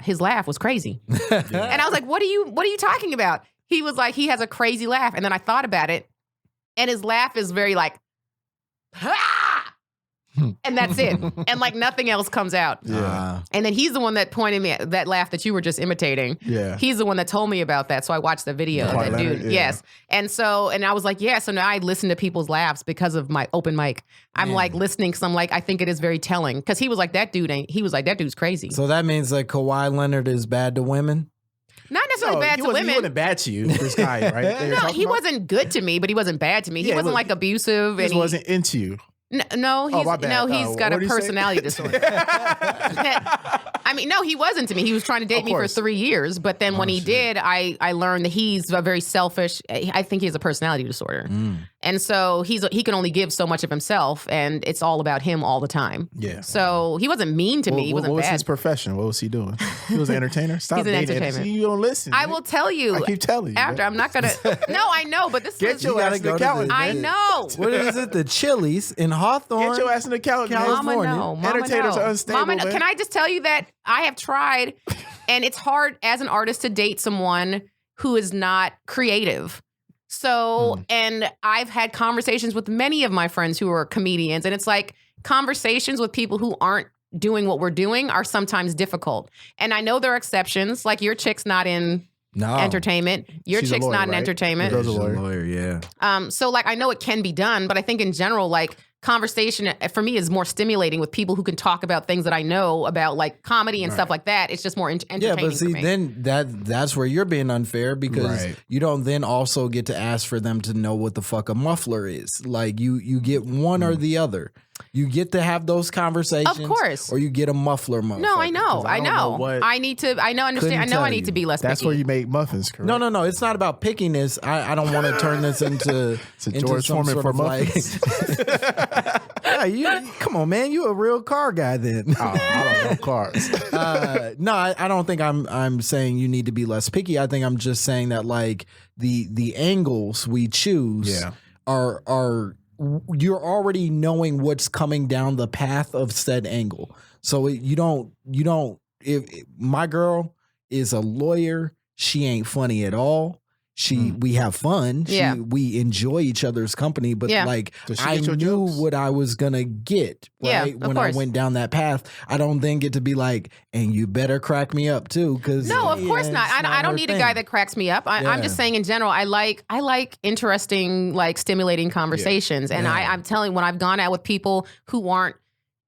his laugh was crazy. And I was like, what are you talking about? He was like, he has a crazy laugh. And then I thought about it, and his laugh is very like, ha! And that's it. And like nothing else comes out. Yeah. And then he's the one that pointed me at that laugh that you were just imitating. Yeah. He's the one that told me about that. So I watched the video of that dude. Yeah. Yes. And I was like, yeah. So now I listen to people's laughs because of my open mic. I'm like listening because I'm like, I think it is very telling. Because he was like, that dude's crazy. So that means like Kawhi Leonard is bad to women? Not necessarily bad to women. He wasn't bad to you, this guy, right? No, he wasn't good to me, but he wasn't bad to me. He wasn't like abusive. He just wasn't into you. No, he's got a personality disorder. I mean, no, he wasn't to me. He was trying to date me for 3 years, but then when he did, I learned that he's a very selfish. I think he has a personality disorder, and so he can only give so much of himself, and it's all about him all the time. Yeah. So he wasn't mean to me. He wasn't what was bad. His profession? What was he doing? He was an entertainer. Stop He's an dating. entertainer. See, you don't listen. I will tell you. I keep telling you. After, man. I'm not gonna. No, I know, but this Get is. your ass to the accountant. I know. What is it? The Chili's in Hawthorne? Get your ass in the accountant. Mama, no. Mama, Entertainers no. are unstable, Mama, man. can I just tell you that I have tried, and it's hard as an artist to date someone who is not creative. So, and I've had conversations with many of my friends who are comedians, and it's like conversations with people who aren't doing what we're doing are sometimes difficult. And I know there are exceptions, like your chick's not in entertainment. Your She's a chick's lawyer, not in right? entertainment. Your girl's a lawyer, yeah. So like I know it can be done, but I think in general, like conversation for me is more stimulating with people who can talk about things that I know about, like comedy and stuff like that. It's just more entertaining. Yeah, but for see, me. then that's where you're being unfair because you don't then also get to ask for them to know what the fuck a muffler is. Like you get one or the other. You get to have those conversations, of course, or you get a muffler. No, I know. I know. I need to. I know. Understand. I know. I need to be less. That's picky. where you make muffins, correct? No. It's not about pickiness. I don't want to turn this into George Foreman sort for of muffins. Yeah, you come on, man. You a real car guy then? Oh, I don't know cars. No, I don't think I'm saying you need to be less picky. I think I'm just saying that like the angles we choose are you're already knowing what's coming down the path of said angle. So you don't if my girl is a lawyer, she ain't funny at all. We have fun. We enjoy each other's company, but like I knew what I was gonna get when I went down that path. I don't then get to be like, and you better crack me up too, because no, of course not. I don't need a guy that cracks me up. I'm just saying in general, I like interesting, like stimulating conversations, and I'm telling when I've gone out with people who aren't.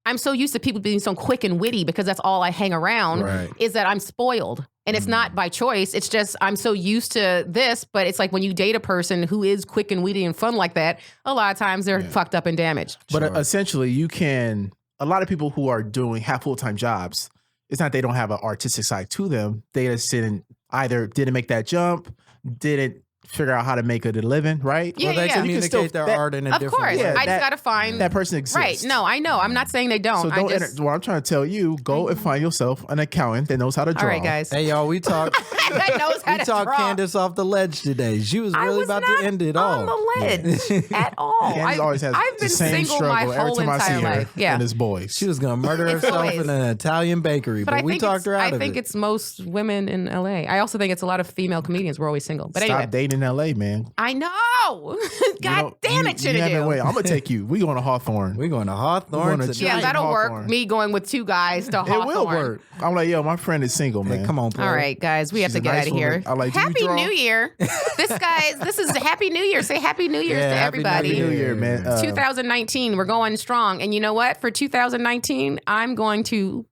I'm so used to people being so quick and witty because that's all I hang around. Is that I'm spoiled. And it's not by choice. It's just I'm so used to this. But it's like when you date a person who is quick and witty and fun like that, a lot of times they're fucked up and damaged. But essentially, a lot of people who are doing full-time jobs, it's not they don't have an artistic side to them. They just didn't make that jump, didn't figure out how to make a living, right? Yeah, they communicate their art in a different way. I just got to find that person exists. Right. No, I know. I'm not saying they don't. So what I'm trying to tell you, go and find yourself an accountant that knows how to draw. All right, guys. Hey, y'all, we talked. That knows how to draw. Candice off the ledge today. She was really about to end it all. On the ledge at all. Candice always has I've the been same single my struggle every whole time I see entire her life. Yeah. and his boys. She was gonna murder herself in an Italian bakery, but we talked her out of it. I think it's most women in LA. I also think it's a lot of female comedians. We're always single. But Stop anyway, dating in LA, man. I know. God damn it, Chinedu. Wait, I'm gonna take you. We going to Hawthorne. We going to Hawthorne. Yeah, that'll work. Me going with two guys to Hawthorne. It will work. I'm like, yo, my friend is single, man. Hey, come on, bro. All right, guys, we have to get out of here. Happy New Year. This is Happy New Year. Say Happy New Year's to everybody. Happy New Year, man. 2019, we're going strong. And you know what? For 2019, I'm going to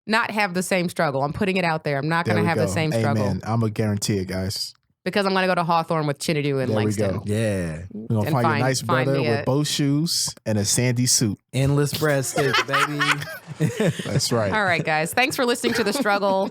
not have the same struggle. I'm putting it out there. I'm not going to have the same struggle. Amen. I'm going to guarantee it, guys. Because I'm going to go to Hawthorne with Chinedu and Langston. We go. Yeah. We're going to find a nice brother with both shoes and a sandy suit. Endless breadsticks, baby. That's right. All right, guys. Thanks for listening to The Struggle.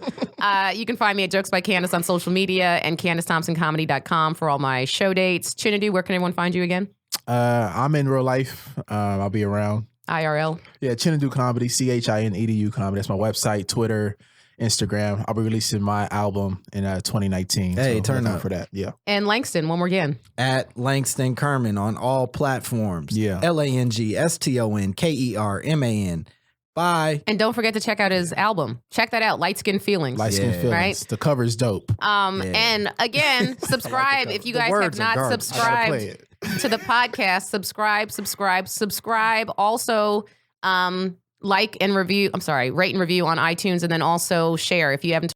You can find me at Jokes by Candice on social media and CandiceThompsonComedy.com for all my show dates. Chinedu, where can everyone find you again? I'm in real life. I'll be around. IRL. Yeah, Chinedu Comedy, CHINEDU Comedy. That's my website, Twitter, Instagram. I'll be releasing my album in 2019. Hey, so turn look out up for that. Yeah. And Langston, one more again. At Langston Kerman on all platforms. Yeah. LANGSTONKERMAN. Bye. And don't forget to check out his album. Check that out, Light Skin Feelings. Light Skin Feelings. Right? The cover's dope. And again, subscribe if you guys have not subscribed to the podcast. Subscribe. Also, like and review. Rate and review on iTunes, and then also share if you haven't.